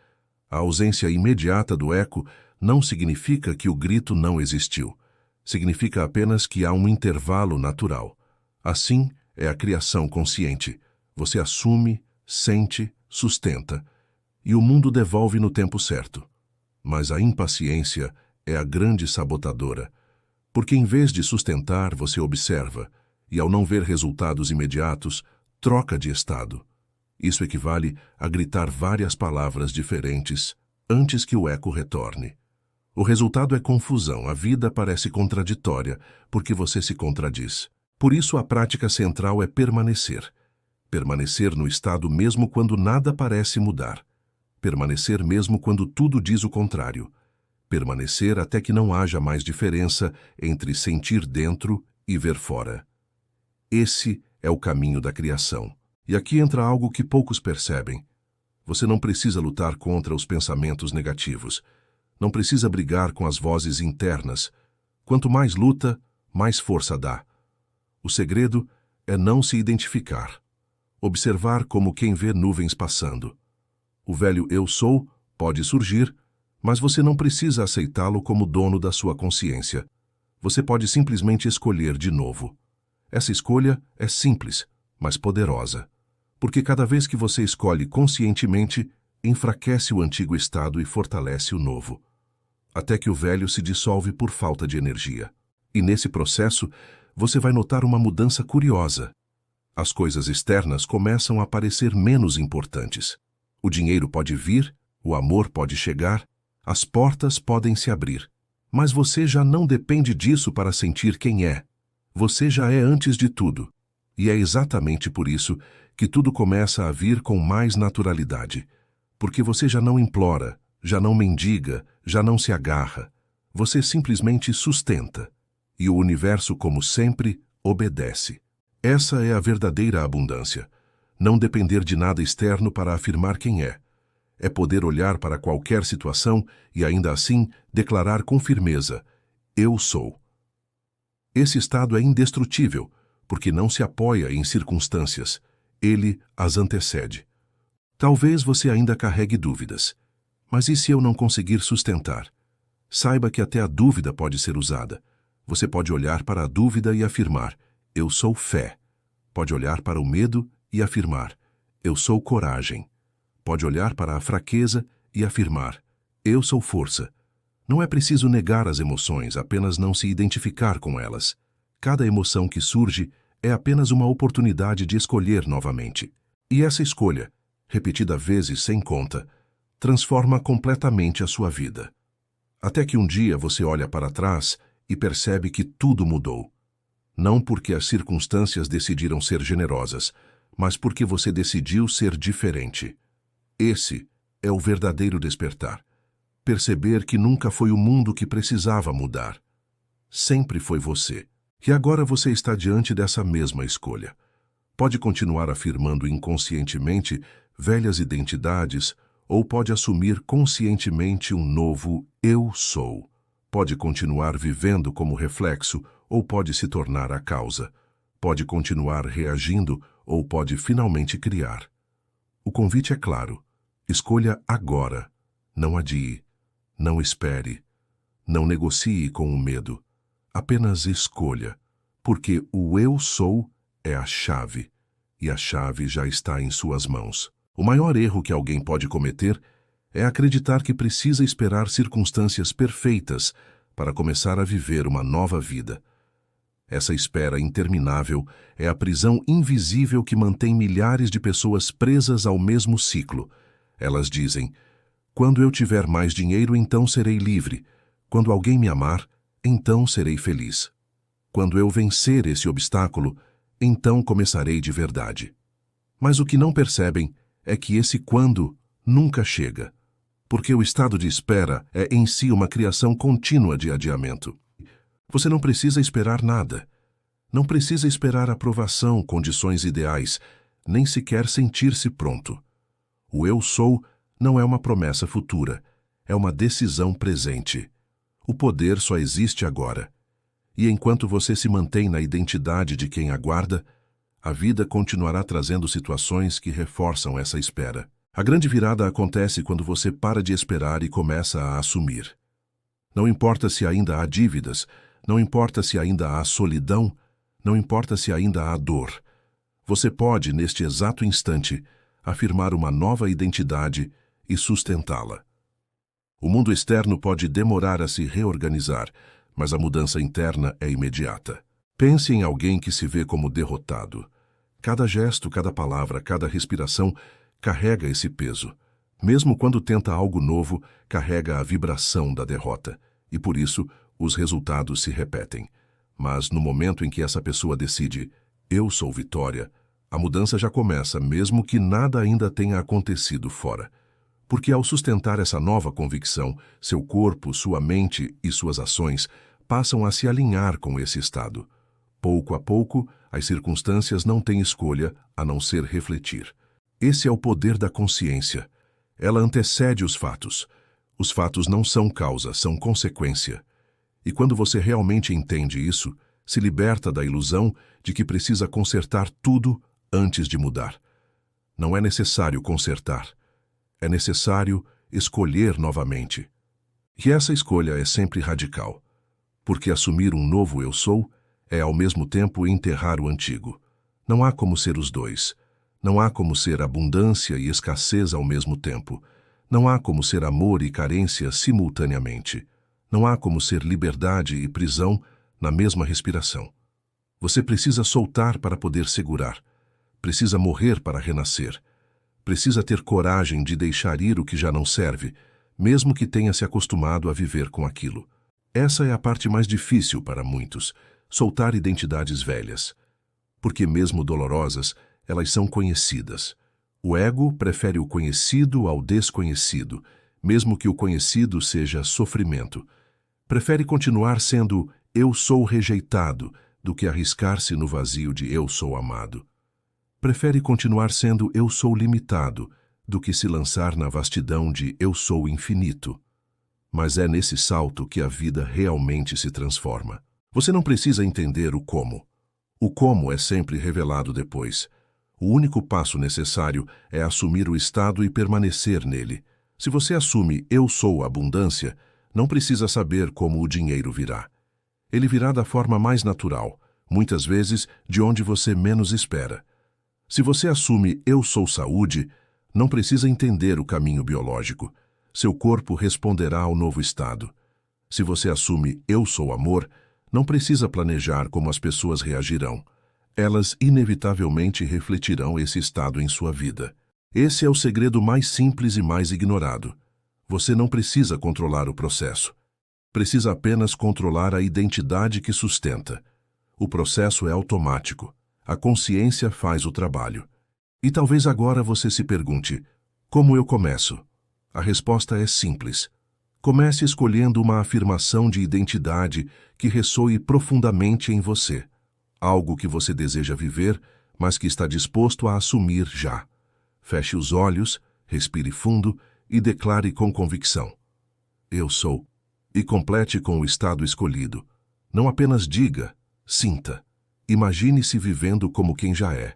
A ausência imediata do eco não significa que o grito não existiu. Significa apenas que há um intervalo natural. Assim é a criação consciente. Você assume, sente, sustenta, e o mundo devolve no tempo certo. Mas a impaciência é a grande sabotadora, porque em vez de sustentar, você observa, e ao não ver resultados imediatos, troca de estado. Isso equivale a gritar várias palavras diferentes antes que o eco retorne. O resultado é confusão, a vida parece contraditória, porque você se contradiz. Por isso a prática central é permanecer. Permanecer no estado mesmo quando nada parece mudar. Permanecer mesmo quando tudo diz o contrário. Permanecer até que não haja mais diferença entre sentir dentro e ver fora. Esse é o caminho da criação. E aqui entra algo que poucos percebem. Você não precisa lutar contra os pensamentos negativos. Não precisa brigar com as vozes internas. Quanto mais luta, mais força dá. O segredo é não se identificar. Observar como quem vê nuvens passando. O velho eu sou pode surgir, mas você não precisa aceitá-lo como dono da sua consciência. Você pode simplesmente escolher de novo. Essa escolha é simples, mas poderosa. Porque cada vez que você escolhe conscientemente, enfraquece o antigo estado e fortalece o novo. Até que o velho se dissolve por falta de energia. E nesse processo, você vai notar uma mudança curiosa. As coisas externas começam a parecer menos importantes. O dinheiro pode vir, o amor pode chegar, as portas podem se abrir. Mas você já não depende disso para sentir quem é. Você já é antes de tudo. E é exatamente por isso que tudo começa a vir com mais naturalidade. Porque você já não implora, já não mendiga, já não se agarra. Você simplesmente sustenta. E o universo, como sempre, obedece. Essa é a verdadeira abundância. Não depender de nada externo para afirmar quem é. É poder olhar para qualquer situação e ainda assim declarar com firmeza: eu sou. Esse estado é indestrutível, porque não se apoia em circunstâncias. Ele as antecede. Talvez você ainda carregue dúvidas. Mas e se eu não conseguir sustentar? Saiba que até a dúvida pode ser usada. Você pode olhar para a dúvida e afirmar: eu sou fé. Pode olhar para o medo e afirmar: eu sou coragem. Pode olhar para a fraqueza e afirmar: eu sou força. Não é preciso negar as emoções, apenas não se identificar com elas. Cada emoção que surge é apenas uma oportunidade de escolher novamente. E essa escolha, repetida vezes sem conta, transforma completamente a sua vida. Até que um dia você olha para trás e percebe que tudo mudou. Não porque as circunstâncias decidiram ser generosas, mas porque você decidiu ser diferente. Esse é o verdadeiro despertar. Perceber que nunca foi o mundo que precisava mudar. Sempre foi você. E agora você está diante dessa mesma escolha. Pode continuar afirmando inconscientemente velhas identidades ou pode assumir conscientemente um novo eu sou. Pode continuar vivendo como reflexo ou pode se tornar a causa. Pode continuar reagindo ou pode finalmente criar. O convite é claro. Escolha agora. Não adie. Não espere. Não negocie com o medo. Apenas escolha, porque o eu sou é a chave, e a chave já está em suas mãos. O maior erro que alguém pode cometer é acreditar que precisa esperar circunstâncias perfeitas para começar a viver uma nova vida. Essa espera interminável é a prisão invisível que mantém milhares de pessoas presas ao mesmo ciclo. Elas dizem: quando eu tiver mais dinheiro, então serei livre. Quando alguém me amar, então serei feliz. Quando eu vencer esse obstáculo, então começarei de verdade. Mas o que não percebem é que esse quando nunca chega, porque o estado de espera é em si uma criação contínua de adiamento. Você não precisa esperar nada. Não precisa esperar aprovação, condições ideais, nem sequer sentir-se pronto. O eu sou não é uma promessa futura, é uma decisão presente. O poder só existe agora. E enquanto você se mantém na identidade de quem aguarda, a vida continuará trazendo situações que reforçam essa espera. A grande virada acontece quando você para de esperar e começa a assumir. Não importa se ainda há dívidas, não importa se ainda há solidão, não importa se ainda há dor. Você pode, neste exato instante, afirmar uma nova identidade e sustentá-la. O mundo externo pode demorar a se reorganizar, mas a mudança interna é imediata. Pense em alguém que se vê como derrotado. Cada gesto, cada palavra, cada respiração carrega esse peso. Mesmo quando tenta algo novo, carrega a vibração da derrota. E por isso, os resultados se repetem. Mas no momento em que essa pessoa decide, eu sou vitória, a mudança já começa, mesmo que nada ainda tenha acontecido fora. Porque ao sustentar essa nova convicção, seu corpo, sua mente e suas ações passam a se alinhar com esse estado. Pouco a pouco, as circunstâncias não têm escolha a não ser refletir. Esse é o poder da consciência. Ela antecede os fatos. Os fatos não são causa, são consequência. E quando você realmente entende isso, se liberta da ilusão de que precisa consertar tudo antes de mudar. Não é necessário consertar. É necessário escolher novamente. E essa escolha é sempre radical, porque assumir um novo eu sou é ao mesmo tempo enterrar o antigo. Não há como ser os dois. Não há como ser abundância e escassez ao mesmo tempo. Não há como ser amor e carência simultaneamente. Não há como ser liberdade e prisão na mesma respiração. Você precisa soltar para poder segurar. Precisa morrer para renascer. Precisa ter coragem de deixar ir o que já não serve, mesmo que tenha se acostumado a viver com aquilo. Essa é a parte mais difícil para muitos, soltar identidades velhas. Porque mesmo dolorosas, elas são conhecidas. O ego prefere o conhecido ao desconhecido, mesmo que o conhecido seja sofrimento. Prefere continuar sendo eu sou rejeitado do que arriscar-se no vazio de eu sou amado. Prefere continuar sendo eu sou limitado do que se lançar na vastidão de eu sou infinito. Mas é nesse salto que a vida realmente se transforma. Você não precisa entender o como. O como é sempre revelado depois. O único passo necessário é assumir o estado e permanecer nele. Se você assume eu sou abundância, não precisa saber como o dinheiro virá. Ele virá da forma mais natural, muitas vezes de onde você menos espera. Se você assume eu sou saúde, não precisa entender o caminho biológico. Seu corpo responderá ao novo estado. Se você assume eu sou amor, não precisa planejar como as pessoas reagirão. Elas inevitavelmente refletirão esse estado em sua vida. Esse é o segredo mais simples e mais ignorado. Você não precisa controlar o processo. Precisa apenas controlar a identidade que sustenta. O processo é automático. A consciência faz o trabalho. E talvez agora você se pergunte, como eu começo? A resposta é simples. Comece escolhendo uma afirmação de identidade que ressoe profundamente em você. Algo que você deseja viver, mas que está disposto a assumir já. Feche os olhos, respire fundo e declare com convicção. Eu sou. E complete com o estado escolhido. Não apenas diga, sinta. Imagine-se vivendo como quem já é.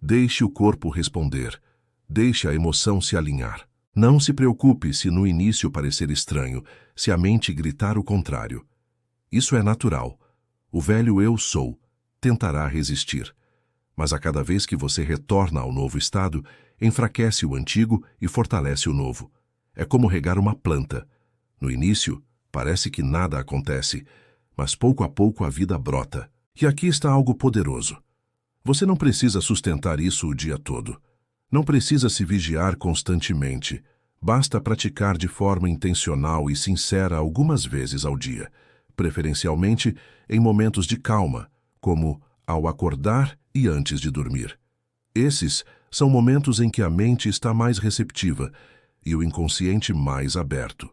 Deixe o corpo responder. Deixe a emoção se alinhar. Não se preocupe se no início parecer estranho, se a mente gritar o contrário. Isso é natural. O velho eu sou tentará resistir. Mas a cada vez que você retorna ao novo estado, enfraquece o antigo e fortalece o novo. É como regar uma planta. No início, parece que nada acontece, mas pouco a pouco a vida brota. E aqui está algo poderoso. Você não precisa sustentar isso o dia todo. Não precisa se vigiar constantemente. Basta praticar de forma intencional e sincera algumas vezes ao dia, preferencialmente em momentos de calma, como ao acordar e antes de dormir. Esses são momentos em que a mente está mais receptiva e o inconsciente mais aberto.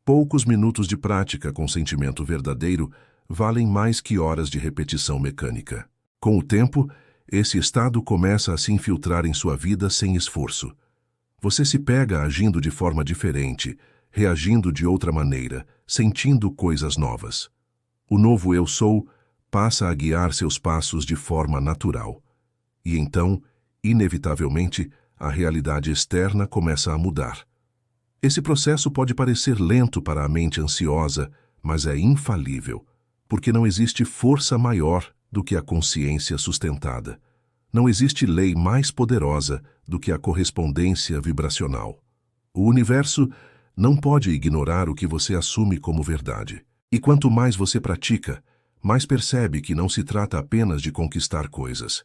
Poucos minutos de prática com sentimento verdadeiro valem mais que horas de repetição mecânica. Com o tempo, esse estado começa a se infiltrar em sua vida sem esforço. Você se pega agindo de forma diferente, reagindo de outra maneira, sentindo coisas novas. O novo eu sou passa a guiar seus passos de forma natural. E então, inevitavelmente, a realidade externa começa a mudar. Esse processo pode parecer lento para a mente ansiosa, mas é infalível, porque não existe força maior do que a consciência sustentada. Não existe lei mais poderosa do que a correspondência vibracional. O universo não pode ignorar o que você assume como verdade. E quanto mais você pratica, mais percebe que não se trata apenas de conquistar coisas.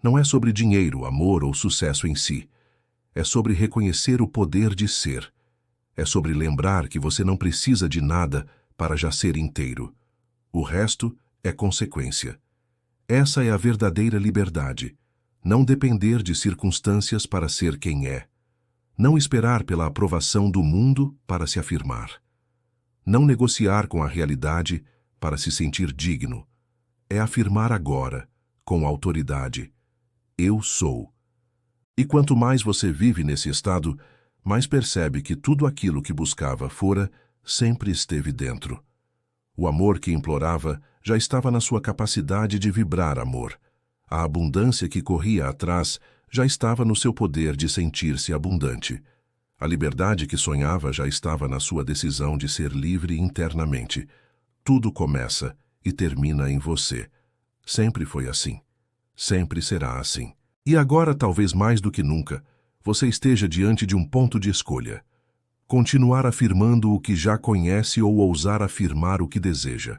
Não é sobre dinheiro, amor ou sucesso em si. É sobre reconhecer o poder de ser. É sobre lembrar que você não precisa de nada para já ser inteiro. O resto é consequência. Essa é a verdadeira liberdade. Não depender de circunstâncias para ser quem é. Não esperar pela aprovação do mundo para se afirmar. Não negociar com a realidade para se sentir digno. É afirmar agora, com autoridade: eu sou. E quanto mais você vive nesse estado, mais percebe que tudo aquilo que buscava fora sempre esteve dentro. O amor que implorava já estava na sua capacidade de vibrar amor. A abundância que corria atrás já estava no seu poder de sentir-se abundante. A liberdade que sonhava já estava na sua decisão de ser livre internamente. Tudo começa e termina em você. Sempre foi assim. Sempre será assim. E agora, talvez mais do que nunca, você esteja diante de um ponto de escolha. Continuar afirmando o que já conhece ou ousar afirmar o que deseja.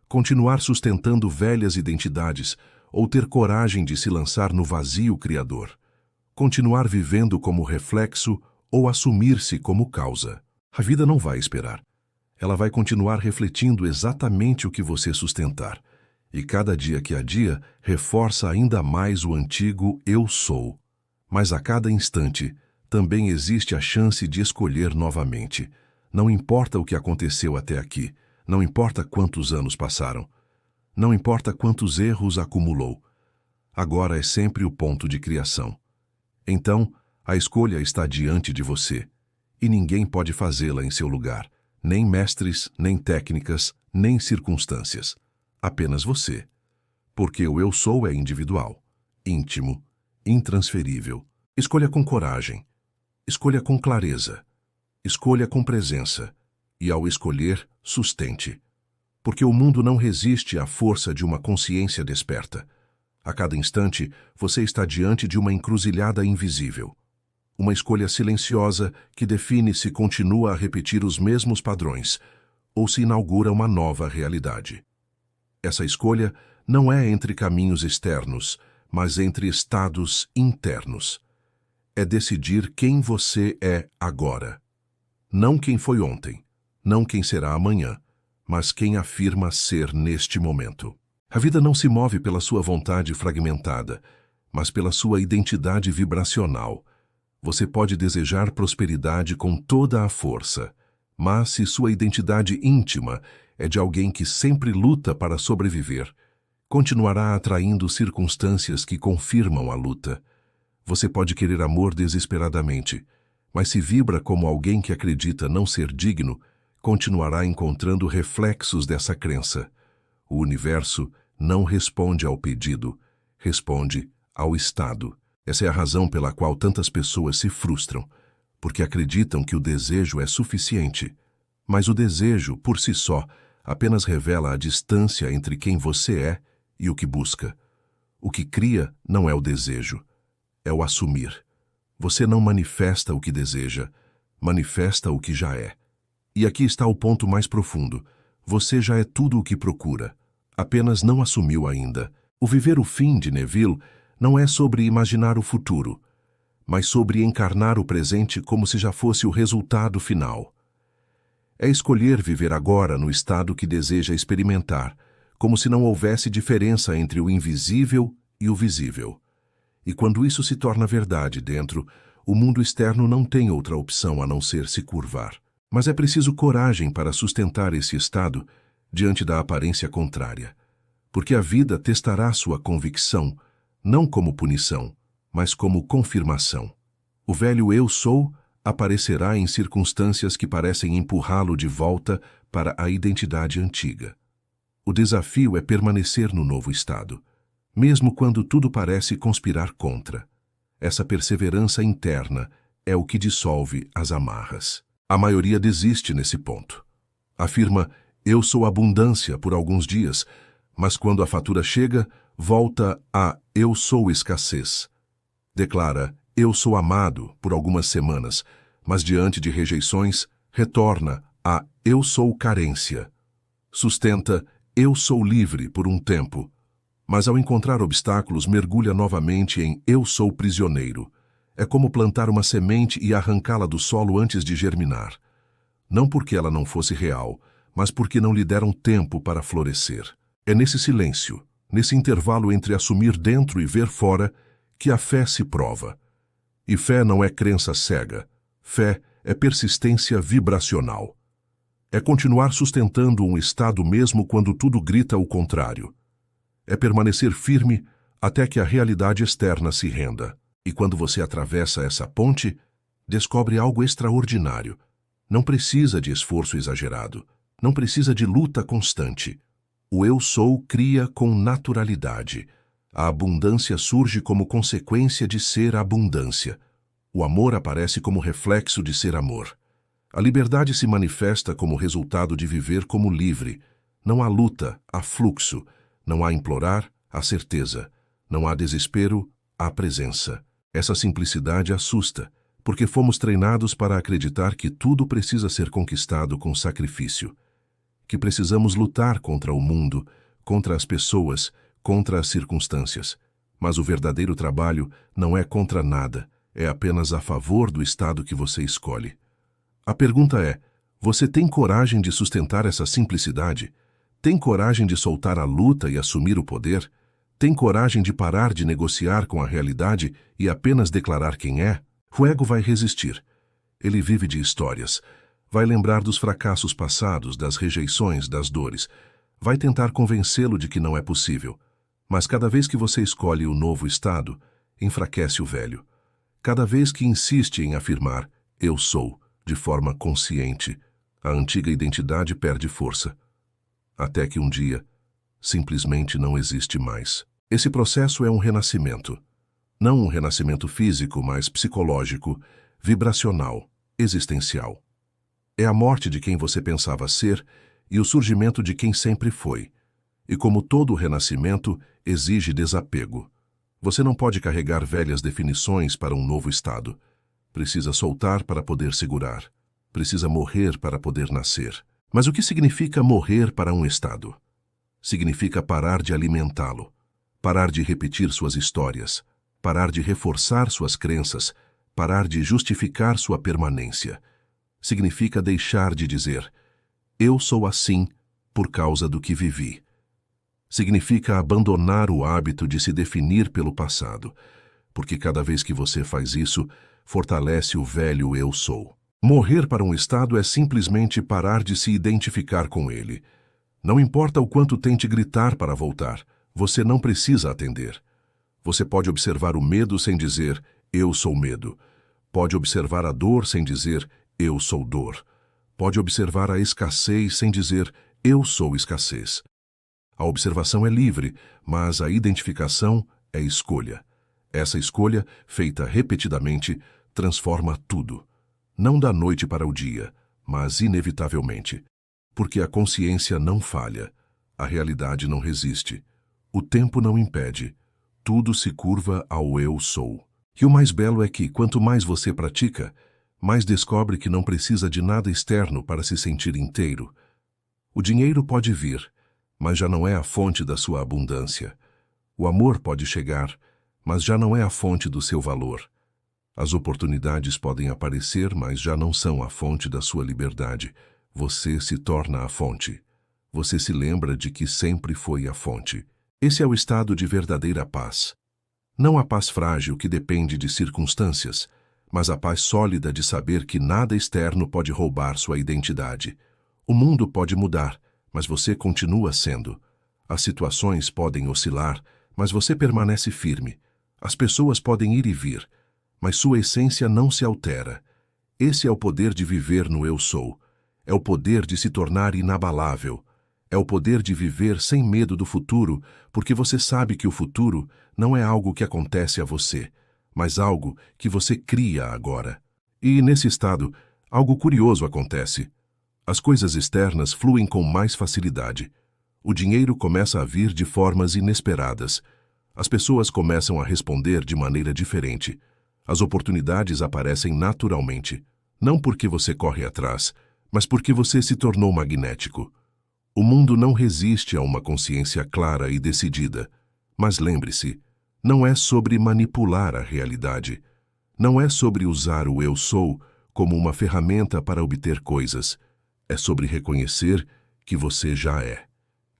Continuar sustentando velhas identidades ou ter coragem de se lançar no vazio criador. Continuar vivendo como reflexo ou assumir-se como causa. A vida não vai esperar. Ela vai continuar refletindo exatamente o que você sustentar. E cada dia que adia, reforça ainda mais o antigo eu sou. Mas a cada instante, também existe a chance de escolher novamente. Não importa o que aconteceu até aqui, não importa quantos anos passaram, não importa quantos erros acumulou. Agora é sempre o ponto de criação. Então, a escolha está diante de você, e ninguém pode fazê-la em seu lugar, nem mestres, nem técnicas, nem circunstâncias. Apenas você. Porque o eu sou é individual, íntimo, intransferível. Escolha com coragem. Escolha com clareza. Escolha com presença. E ao escolher, sustente. Porque o mundo não resiste à força de uma consciência desperta. A cada instante, você está diante de uma encruzilhada invisível. Uma escolha silenciosa que define se continua a repetir os mesmos padrões ou se inaugura uma nova realidade. Essa escolha não é entre caminhos externos, mas entre estados internos. É decidir quem você é agora. Não quem foi ontem, não quem será amanhã, mas quem afirma ser neste momento. A vida não se move pela sua vontade fragmentada, mas pela sua identidade vibracional. Você pode desejar prosperidade com toda a força, mas se sua identidade íntima é de alguém que sempre luta para sobreviver, continuará atraindo circunstâncias que confirmam a luta. Você pode querer amor desesperadamente, mas se vibra como alguém que acredita não ser digno, continuará encontrando reflexos dessa crença. O universo não responde ao pedido, responde ao estado. Essa é a razão pela qual tantas pessoas se frustram, porque acreditam que o desejo é suficiente. Mas o desejo, por si só, apenas revela a distância entre quem você é e o que busca. O que cria não é o desejo, é o assumir. Você não manifesta o que deseja, manifesta o que já é. E aqui está o ponto mais profundo. Você já é tudo o que procura. apenas não assumiu ainda. O viver o fim de Neville não é sobre imaginar o futuro, mas sobre encarnar o presente como se já fosse o resultado final. É escolher viver agora no estado que deseja experimentar, como se não houvesse diferença entre o invisível e o visível. E quando isso se torna verdade dentro, o mundo externo não tem outra opção a não ser se curvar. Mas é preciso coragem para sustentar esse estado diante da aparência contrária, porque a vida testará sua convicção, não como punição, mas como confirmação. O velho eu sou aparecerá em circunstâncias que parecem empurrá-lo de volta para a identidade antiga. O desafio é permanecer no novo estado, mesmo quando tudo parece conspirar contra. Essa perseverança interna é o que dissolve as amarras. A maioria desiste nesse ponto. Afirma, eu sou abundância por alguns dias, mas quando a fatura chega, volta a eu sou escassez. Declara, eu sou amado por algumas semanas, mas diante de rejeições, retorna a eu sou carência. Sustenta, eu sou livre por um tempo, mas ao encontrar obstáculos mergulha novamente em eu sou prisioneiro. É como plantar uma semente e arrancá-la do solo antes de germinar. Não porque ela não fosse real, mas porque não lhe deram tempo para florescer. É nesse silêncio, nesse intervalo entre assumir dentro e ver fora, que a fé se prova. E fé não é crença cega. Fé é persistência vibracional. É continuar sustentando um estado mesmo quando tudo grita o contrário. É permanecer firme até que a realidade externa se renda. E quando você atravessa essa ponte, descobre algo extraordinário. Não precisa de esforço exagerado. Não precisa de luta constante. O eu sou cria com naturalidade. A abundância surge como consequência de ser abundância. O amor aparece como reflexo de ser amor. A liberdade se manifesta como resultado de viver como livre. Não há luta, há fluxo. Não há implorar, há certeza. Não há desespero, há presença. Essa simplicidade assusta, porque fomos treinados para acreditar que tudo precisa ser conquistado com sacrifício, que precisamos lutar contra o mundo, contra as pessoas, contra as circunstâncias. Mas o verdadeiro trabalho não é contra nada, é apenas a favor do estado que você escolhe. A pergunta é, você tem coragem de sustentar essa simplicidade? Tem coragem de soltar a luta e assumir o poder? Tem coragem de parar de negociar com a realidade e apenas declarar quem é? O ego vai resistir. Ele vive de histórias. Vai lembrar dos fracassos passados, das rejeições, das dores. Vai tentar convencê-lo de que não é possível. Mas cada vez que você escolhe o novo estado, enfraquece o velho. Cada vez que insiste em afirmar eu sou, de forma consciente, a antiga identidade perde força. Até que um dia, simplesmente não existe mais. Esse processo é um renascimento. Não um renascimento físico, mas psicológico, vibracional, existencial. É a morte de quem você pensava ser e o surgimento de quem sempre foi. E como todo renascimento, exige desapego. Você não pode carregar velhas definições para um novo estado. Precisa soltar para poder segurar. Precisa morrer para poder nascer. Mas o que significa morrer para um estado? Significa parar de alimentá-lo, parar de repetir suas histórias, parar de reforçar suas crenças, parar de justificar sua permanência. Significa deixar de dizer, eu sou assim por causa do que vivi. Significa abandonar o hábito de se definir pelo passado, porque cada vez que você faz isso, fortalece o velho eu sou. Morrer para um estado é simplesmente parar de se identificar com ele. Não importa o quanto tente gritar para voltar, você não precisa atender. Você pode observar o medo sem dizer, eu sou medo. Pode observar a dor sem dizer, eu sou dor. Pode observar a escassez sem dizer, eu sou escassez. A observação é livre, mas a identificação é escolha. Essa escolha, feita repetidamente, transforma tudo. Não da noite para o dia, mas inevitavelmente. Porque a consciência não falha, a realidade não resiste, o tempo não impede, tudo se curva ao eu sou. E o mais belo é que, quanto mais você pratica, mais descobre que não precisa de nada externo para se sentir inteiro. O dinheiro pode vir, mas já não é a fonte da sua abundância. O amor pode chegar, mas já não é a fonte do seu valor. As oportunidades podem aparecer, mas já não são a fonte da sua liberdade. Você se torna a fonte. Você se lembra de que sempre foi a fonte. Esse é o estado de verdadeira paz. Não a paz frágil que depende de circunstâncias, mas a paz sólida de saber que nada externo pode roubar sua identidade. O mundo pode mudar, mas você continua sendo. As situações podem oscilar, mas você permanece firme. As pessoas podem ir e vir, mas sua essência não se altera. Esse é o poder de viver no Eu Sou. É o poder de se tornar inabalável. É o poder de viver sem medo do futuro, porque você sabe que o futuro não é algo que acontece a você, mas algo que você cria agora. E, nesse estado, algo curioso acontece. As coisas externas fluem com mais facilidade. O dinheiro começa a vir de formas inesperadas. As pessoas começam a responder de maneira diferente. As oportunidades aparecem naturalmente, não porque você corre atrás, mas porque você se tornou magnético. O mundo não resiste a uma consciência clara e decidida. Mas lembre-se, não é sobre manipular a realidade. Não é sobre usar o Eu Sou como uma ferramenta para obter coisas. É sobre reconhecer que você já é.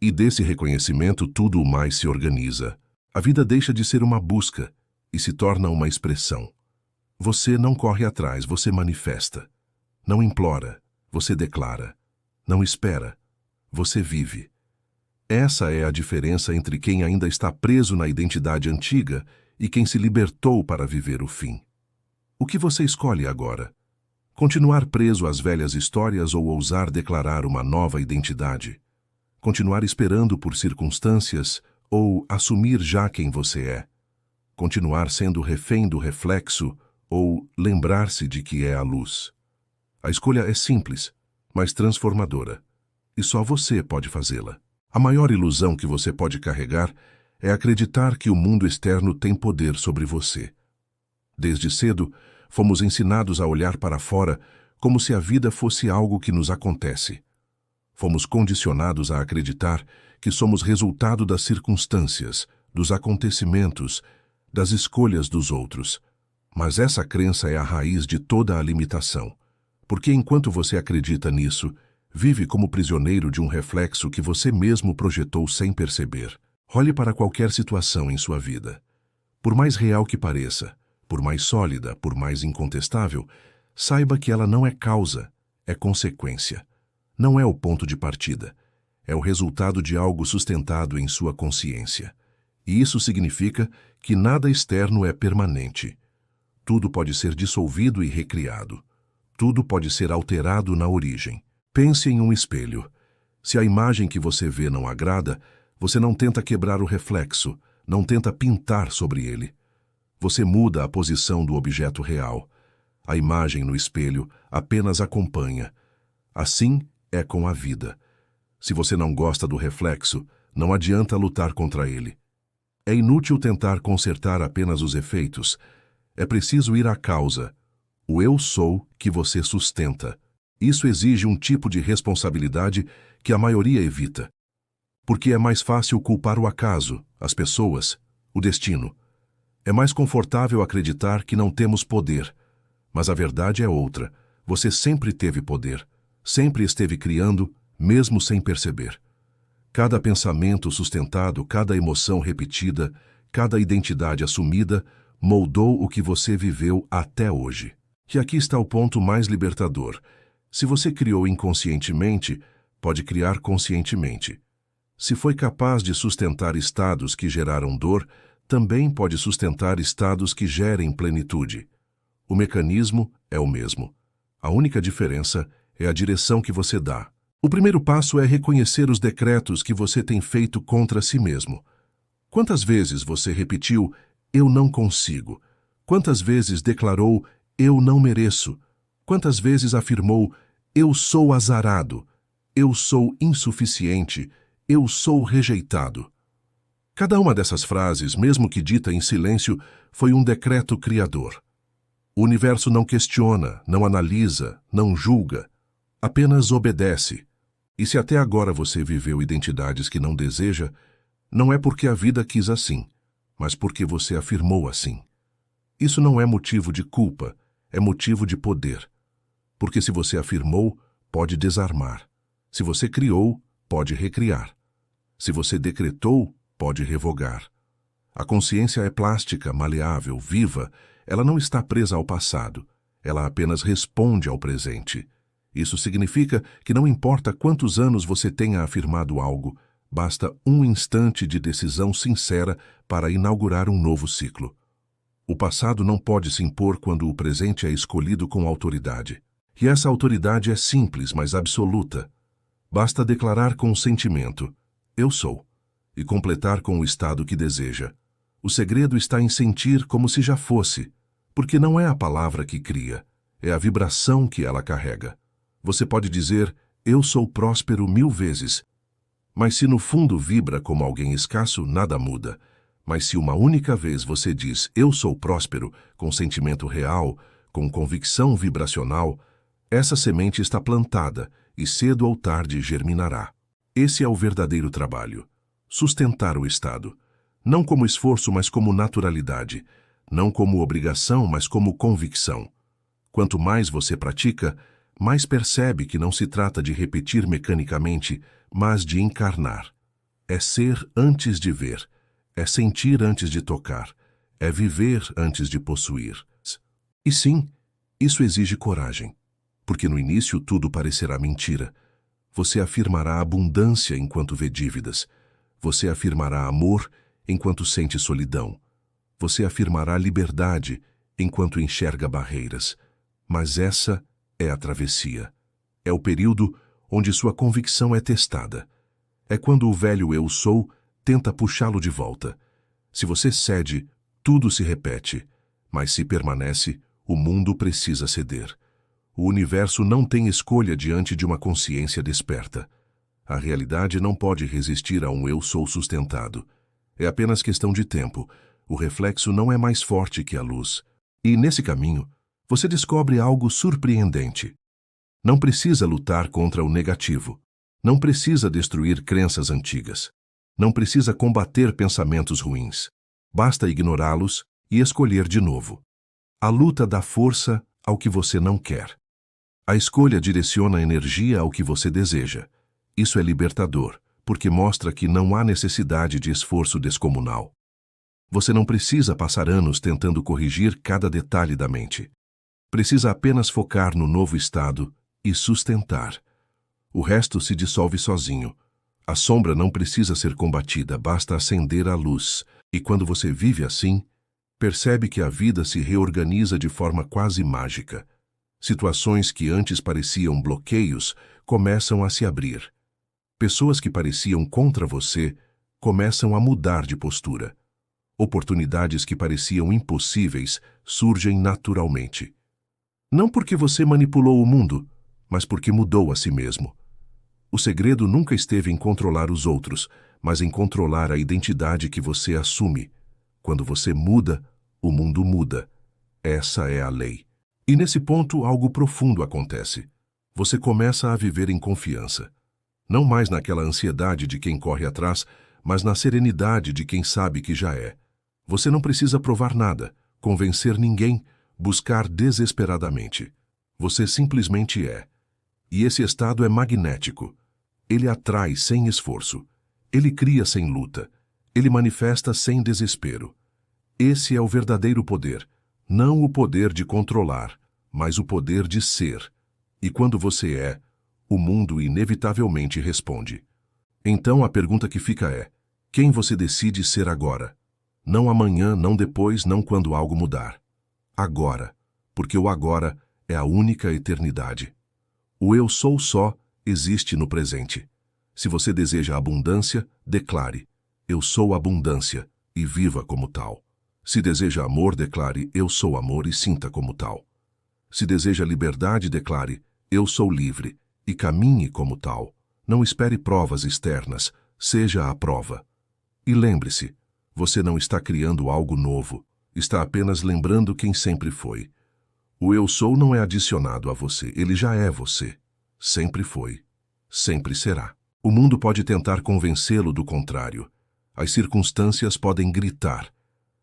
E desse reconhecimento tudo o mais se organiza. A vida deixa de ser uma busca e se torna uma expressão. Você não corre atrás, você manifesta. Não implora, você declara. Não espera, você vive. Essa é a diferença entre quem ainda está preso na identidade antiga e quem se libertou para viver o fim. O que você escolhe agora? Continuar preso às velhas histórias ou ousar declarar uma nova identidade? Continuar esperando por circunstâncias ou assumir já quem você é? Continuar sendo refém do reflexo ou lembrar-se de que é a luz? A escolha é simples, mas transformadora. E só você pode fazê-la. A maior ilusão que você pode carregar é acreditar que o mundo externo tem poder sobre você. Desde cedo, fomos ensinados a olhar para fora como se a vida fosse algo que nos acontece. Fomos condicionados a acreditar que somos resultado das circunstâncias, dos acontecimentos, das escolhas dos outros. Mas essa crença é a raiz de toda a limitação. Porque enquanto você acredita nisso, vive como prisioneiro de um reflexo que você mesmo projetou sem perceber. Olhe para qualquer situação em sua vida. Por mais real que pareça, por mais sólida, por mais incontestável, saiba que ela não é causa, é consequência. Não é o ponto de partida. É o resultado de algo sustentado em sua consciência. E isso significa que nada externo é permanente. Tudo pode ser dissolvido e recriado. Tudo pode ser alterado na origem. Pense em um espelho. Se a imagem que você vê não agrada, você não tenta quebrar o reflexo, não tenta pintar sobre ele. Você muda a posição do objeto real. A imagem no espelho apenas acompanha. Assim é com a vida. Se você não gosta do reflexo, não adianta lutar contra ele. É inútil tentar consertar apenas os efeitos. É preciso ir à causa. O Eu Sou que você sustenta. Isso exige um tipo de responsabilidade que a maioria evita. Porque é mais fácil culpar o acaso, as pessoas, o destino. É mais confortável acreditar que não temos poder. Mas a verdade é outra. Você sempre teve poder. Sempre esteve criando, mesmo sem perceber. Cada pensamento sustentado, cada emoção repetida, cada identidade assumida, moldou o que você viveu até hoje. E aqui está o ponto mais libertador. Se você criou inconscientemente, pode criar conscientemente. Se foi capaz de sustentar estados que geraram dor, também pode sustentar estados que gerem plenitude. O mecanismo é o mesmo. A única diferença é a direção que você dá. O primeiro passo é reconhecer os decretos que você tem feito contra si mesmo. Quantas vezes você repetiu, eu não consigo? Quantas vezes declarou, eu não mereço? Quantas vezes afirmou, eu sou azarado, eu sou insuficiente, eu sou rejeitado? Cada uma dessas frases, mesmo que dita em silêncio, foi um decreto criador. O universo não questiona, não analisa, não julga, apenas obedece. E se até agora você viveu identidades que não deseja, não é porque a vida quis assim, mas porque você afirmou assim. Isso não é motivo de culpa, é motivo de poder. Porque se você afirmou, pode desarmar. Se você criou, pode recriar. Se você decretou, pode revogar. A consciência é plástica, maleável, viva. Ela não está presa ao passado. Ela apenas responde ao presente. Isso significa que não importa quantos anos você tenha afirmado algo, basta um instante de decisão sincera para inaugurar um novo ciclo. O passado não pode se impor quando o presente é escolhido com autoridade. E essa autoridade é simples, mas absoluta. Basta declarar com o sentimento, eu sou, e completar com o estado que deseja. O segredo está em sentir como se já fosse, porque não é a palavra que cria, é a vibração que ela carrega. Você pode dizer, eu sou próspero 1000 vezes, mas se no fundo vibra como alguém escasso, nada muda. Mas se uma única vez você diz, eu sou próspero, com sentimento real, com convicção vibracional, essa semente está plantada e cedo ou tarde germinará. Esse é o verdadeiro trabalho. Sustentar o estado. Não como esforço, mas como naturalidade. Não como obrigação, mas como convicção. Quanto mais você pratica, mais percebe que não se trata de repetir mecanicamente, mas de encarnar. É ser antes de ver. É sentir antes de tocar. É viver antes de possuir. E sim, isso exige coragem. Porque no início tudo parecerá mentira. Você afirmará abundância enquanto vê dívidas. Você afirmará amor enquanto sente solidão. Você afirmará liberdade enquanto enxerga barreiras. Mas essa é a travessia. É o período onde sua convicção é testada. É quando o velho eu sou tenta puxá-lo de volta. Se você cede, tudo se repete. Mas se permanece, o mundo precisa ceder. O universo não tem escolha diante de uma consciência desperta. A realidade não pode resistir a um eu sou sustentado. É apenas questão de tempo. O reflexo não é mais forte que a luz. E, nesse caminho, você descobre algo surpreendente. Não precisa lutar contra o negativo. Não precisa destruir crenças antigas. Não precisa combater pensamentos ruins. Basta ignorá-los e escolher de novo. A luta dá força ao que você não quer. A escolha direciona a energia ao que você deseja. Isso é libertador, porque mostra que não há necessidade de esforço descomunal. Você não precisa passar anos tentando corrigir cada detalhe da mente. Precisa apenas focar no novo estado e sustentar. O resto se dissolve sozinho. A sombra não precisa ser combatida, basta acender a luz. E quando você vive assim, percebe que a vida se reorganiza de forma quase mágica. Situações que antes pareciam bloqueios começam a se abrir. Pessoas que pareciam contra você começam a mudar de postura. Oportunidades que pareciam impossíveis surgem naturalmente. Não porque você manipulou o mundo, mas porque mudou a si mesmo. O segredo nunca esteve em controlar os outros, mas em controlar a identidade que você assume. Quando você muda, o mundo muda. Essa é a lei. E nesse ponto, algo profundo acontece. Você começa a viver em confiança. Não mais naquela ansiedade de quem corre atrás, mas na serenidade de quem sabe que já é. Você não precisa provar nada, convencer ninguém, buscar desesperadamente. Você simplesmente é. E esse estado é magnético. Ele atrai sem esforço. Ele cria sem luta. Ele manifesta sem desespero. Esse é o verdadeiro poder. Não o poder de controlar, mas o poder de ser. E quando você é, o mundo inevitavelmente responde. Então a pergunta que fica é, quem você decide ser agora? Não amanhã, não depois, não quando algo mudar. Agora, porque o agora é a única eternidade. O eu sou só existe no presente. Se você deseja abundância, declare, eu sou abundância, e viva como tal. Se deseja amor, declare, eu sou amor e sinta como tal. Se deseja liberdade, declare, eu sou livre, e caminhe como tal. Não espere provas externas, seja a prova. E lembre-se, você não está criando algo novo, está apenas lembrando quem sempre foi. O eu sou não é adicionado a você, ele já é você. Sempre foi. sempre será. O mundo pode tentar convencê-lo do contrário. As circunstâncias podem gritar.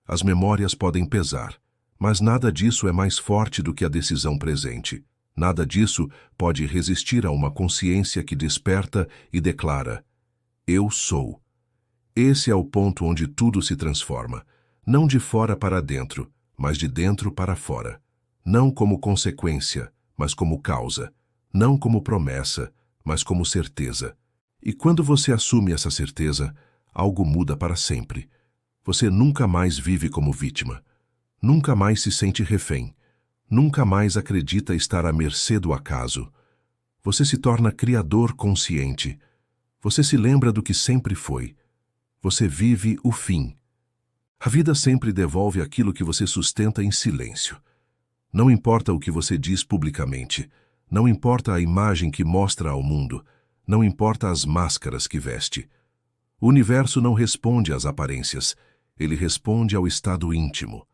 As memórias podem pesar. Mas nada disso é mais forte do que a decisão presente. Nada disso pode resistir a uma consciência que desperta e declara: eu sou. Esse é o ponto onde tudo se transforma. Não de fora para dentro, mas de dentro para fora. Não como consequência, mas como causa. Não como promessa, mas como certeza. E quando você assume essa certeza, algo muda para sempre. Você nunca mais vive como vítima. Nunca mais se sente refém. Nunca mais acredita estar à mercê do acaso. Você se torna criador consciente. Você se lembra do que sempre foi. Você vive o fim. A vida sempre devolve aquilo que você sustenta em silêncio. Não importa o que você diz publicamente. Não importa a imagem que mostra ao mundo. Não importa as máscaras que veste. O universo não responde às aparências. Ele responde ao estado íntimo.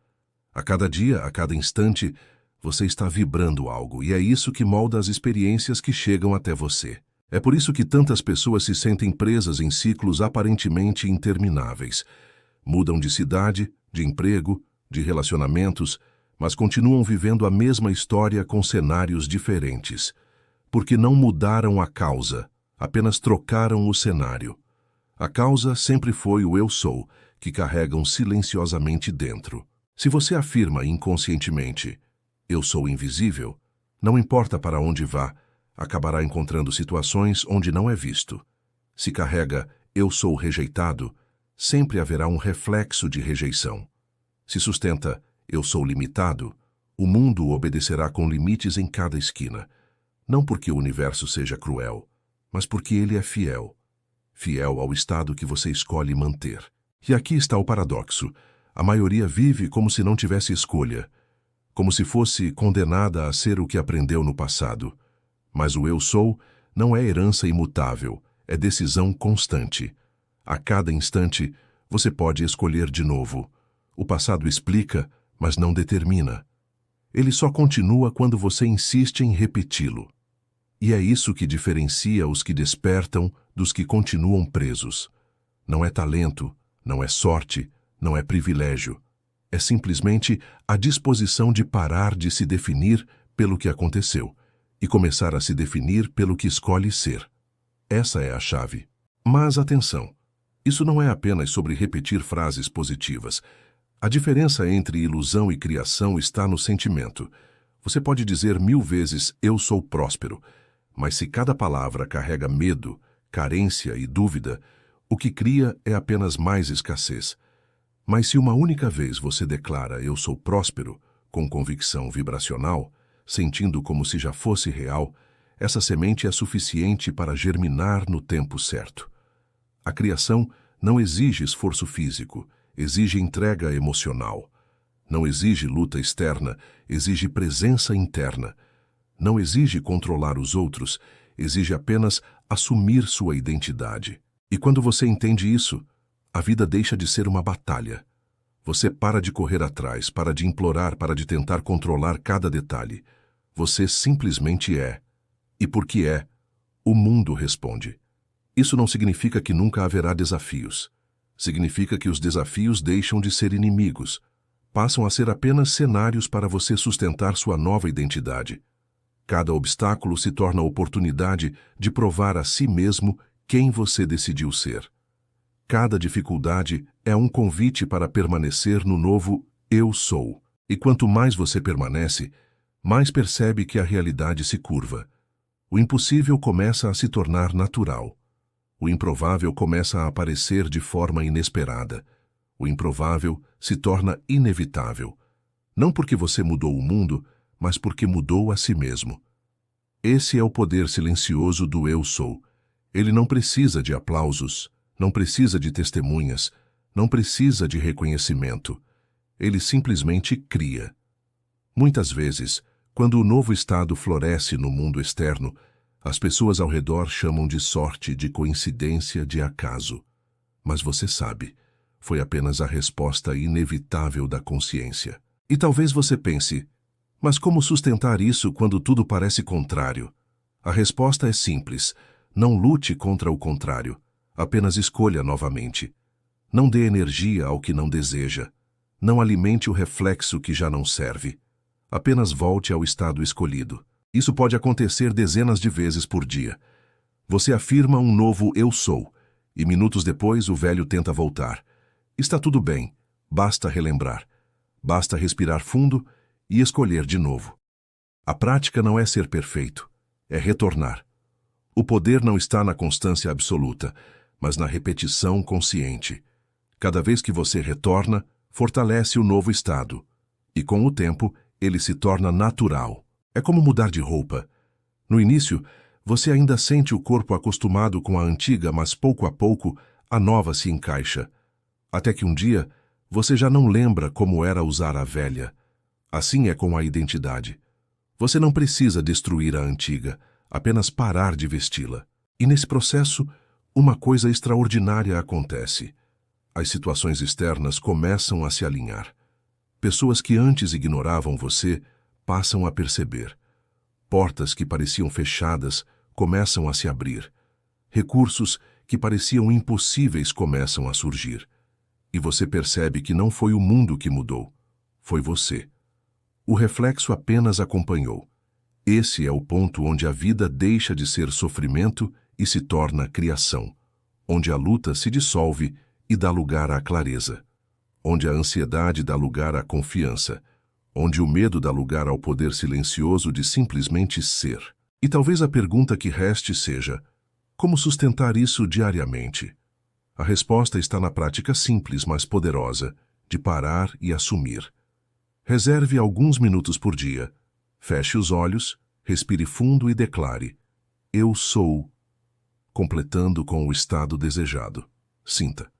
A cada dia, a cada instante, você está vibrando algo, e é isso que molda as experiências que chegam até você. É por isso que tantas pessoas se sentem presas em ciclos aparentemente intermináveis. Mudam de cidade, de emprego, de relacionamentos, mas continuam vivendo a mesma história com cenários diferentes. Porque não mudaram a causa, apenas trocaram o cenário. A causa sempre foi o eu sou, que carregam silenciosamente dentro. Se você afirma inconscientemente, eu sou invisível, não importa para onde vá, acabará encontrando situações onde não é visto. Se carrega eu sou rejeitado, sempre haverá um reflexo de rejeição. Se sustenta eu sou limitado, o mundo obedecerá com limites em cada esquina. Não porque o universo seja cruel, mas porque ele é fiel. Fiel ao estado que você escolhe manter. E aqui está o paradoxo. A maioria vive como se não tivesse escolha, como se fosse condenada a ser o que aprendeu no passado. Mas o eu sou não é herança imutável, é decisão constante. A cada instante, você pode escolher de novo. O passado explica, mas não determina. Ele só continua quando você insiste em repeti-lo. E é isso que diferencia os que despertam dos que continuam presos. Não é talento, não é sorte, não é privilégio. É simplesmente a disposição de parar de se definir pelo que aconteceu e começar a se definir pelo que escolhe ser. Essa é a chave. Mas atenção, isso não é apenas sobre repetir frases positivas. A diferença entre ilusão e criação está no sentimento. Você pode dizer 1000 vezes eu sou próspero, mas se cada palavra carrega medo, carência e dúvida, o que cria é apenas mais escassez. Mas se uma única vez você declara eu sou próspero, com convicção vibracional, sentindo como se já fosse real, essa semente é suficiente para germinar no tempo certo. A criação não exige esforço físico, exige entrega emocional. Não exige luta externa, exige presença interna. Não exige controlar os outros, exige apenas assumir sua identidade. E quando você entende isso, a vida deixa de ser uma batalha. Você para de correr atrás, para de implorar, para de tentar controlar cada detalhe. Você simplesmente é. E porque é, o mundo responde. Isso não significa que nunca haverá desafios. Significa que os desafios deixam de ser inimigos. Passam a ser apenas cenários para você sustentar sua nova identidade. Cada obstáculo se torna oportunidade de provar a si mesmo quem você decidiu ser. Cada dificuldade é um convite para permanecer no novo eu sou. E quanto mais você permanece, mais percebe que a realidade se curva. O impossível começa a se tornar natural. O improvável começa a aparecer de forma inesperada. O improvável se torna inevitável. Não porque você mudou o mundo, mas porque mudou a si mesmo. Esse é o poder silencioso do eu sou. Ele não precisa de aplausos, não precisa de testemunhas, não precisa de reconhecimento. Ele simplesmente cria. Muitas vezes, quando o novo estado floresce no mundo externo, as pessoas ao redor chamam de sorte, de coincidência, de acaso. Mas você sabe, foi apenas a resposta inevitável da consciência. E talvez você pense, mas como sustentar isso quando tudo parece contrário? A resposta é simples. Não lute contra o contrário, apenas escolha novamente. Não dê energia ao que não deseja. Não alimente o reflexo que já não serve. Apenas volte ao estado escolhido. Isso pode acontecer dezenas de vezes por dia. Você afirma um novo "eu sou", e minutos depois o velho tenta voltar. Está tudo bem, basta relembrar. Basta respirar fundo e escolher de novo. A prática não é ser perfeito, é retornar. O poder não está na constância absoluta, mas na repetição consciente. Cada vez que você retorna, fortalece o novo estado. E com o tempo, ele se torna natural. É como mudar de roupa. No início, você ainda sente o corpo acostumado com a antiga, mas pouco a pouco, a nova se encaixa. Até que um dia, você já não lembra como era usar a velha. Assim é com a identidade. Você não precisa destruir a antiga, apenas parar de vesti-la. E nesse processo, uma coisa extraordinária acontece. As situações externas começam a se alinhar. Pessoas que antes ignoravam você passam a perceber. Portas que pareciam fechadas começam a se abrir. Recursos que pareciam impossíveis começam a surgir. E você percebe que não foi o mundo que mudou, foi você. O reflexo apenas acompanhou. Esse é o ponto onde a vida deixa de ser sofrimento e se torna criação, onde a luta se dissolve e dá lugar à clareza, onde a ansiedade dá lugar à confiança, onde o medo dá lugar ao poder silencioso de simplesmente ser. E talvez a pergunta que reste seja: como sustentar isso diariamente? A resposta está na prática simples, mas poderosa, de parar e assumir. Reserve alguns minutos por dia. Feche os olhos, respire fundo e declare: "Eu sou", completando com o estado desejado. Sinta.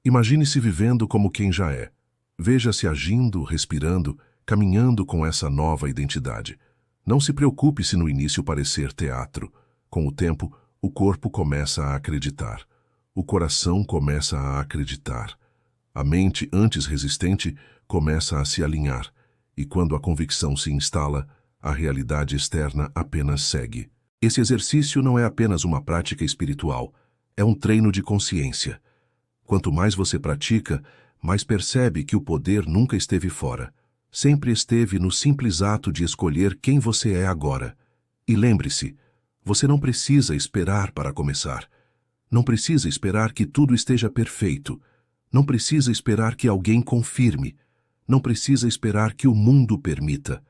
Imagine-se vivendo como quem já é. Veja-se agindo, respirando, caminhando com essa nova identidade. Não se preocupe se no início parecer teatro. Com o tempo, o corpo começa a acreditar. O coração começa a acreditar. A mente, antes resistente, começa a se alinhar. E quando a convicção se instala, a realidade externa apenas segue. Esse exercício não é apenas uma prática espiritual, é um treino de consciência. Quanto mais você pratica, mais percebe que o poder nunca esteve fora. Sempre esteve no simples ato de escolher quem você é agora. E lembre-se, você não precisa esperar para começar. Não precisa esperar que tudo esteja perfeito. Não precisa esperar que alguém confirme. Não precisa esperar que o mundo permita.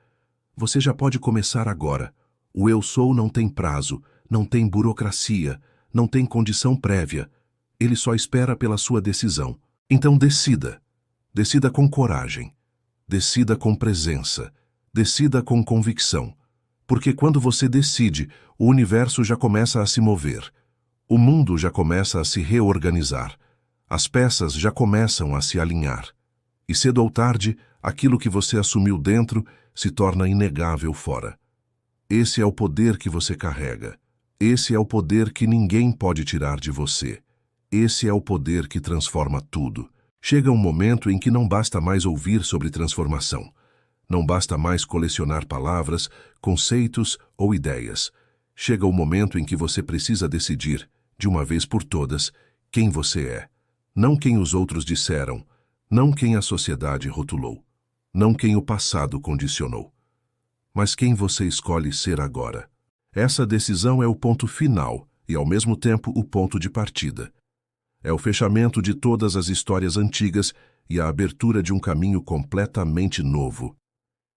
Você já pode começar agora. O eu sou não tem prazo, não tem burocracia, não tem condição prévia. Ele só espera pela sua decisão. Então decida. Decida com coragem. Decida com presença. Decida com convicção. Porque quando você decide, o universo já começa a se mover. O mundo já começa a se reorganizar. As peças já começam a se alinhar. E cedo ou tarde, aquilo que você assumiu dentro se torna inegável fora. Esse é o poder que você carrega. Esse é o poder que ninguém pode tirar de você. Esse é o poder que transforma tudo. Chega um momento em que não basta mais ouvir sobre transformação. Não basta mais colecionar palavras, conceitos ou ideias. Chega o momento em que você precisa decidir, de uma vez por todas, quem você é. Não quem os outros disseram, não quem a sociedade rotulou, não quem o passado condicionou, mas quem você escolhe ser agora. Essa decisão é o ponto final e, ao mesmo tempo, o ponto de partida. É o fechamento de todas as histórias antigas e a abertura de um caminho completamente novo.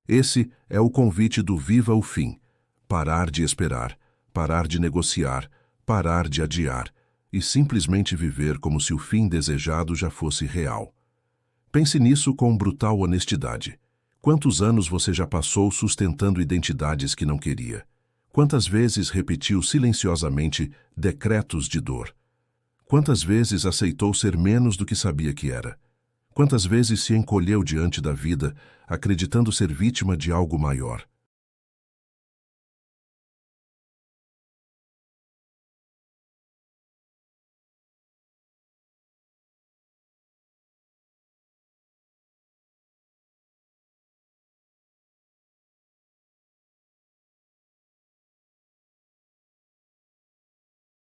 Esse é o convite do Viva o Fim. Parar de esperar, parar de negociar, parar de adiar e simplesmente viver como se o fim desejado já fosse real. Pense nisso com brutal honestidade. Quantos anos você já passou sustentando identidades que não queria? Quantas vezes repetiu silenciosamente decretos de dor? Quantas vezes aceitou ser menos do que sabia que era? Quantas vezes se encolheu diante da vida, acreditando ser vítima de algo maior?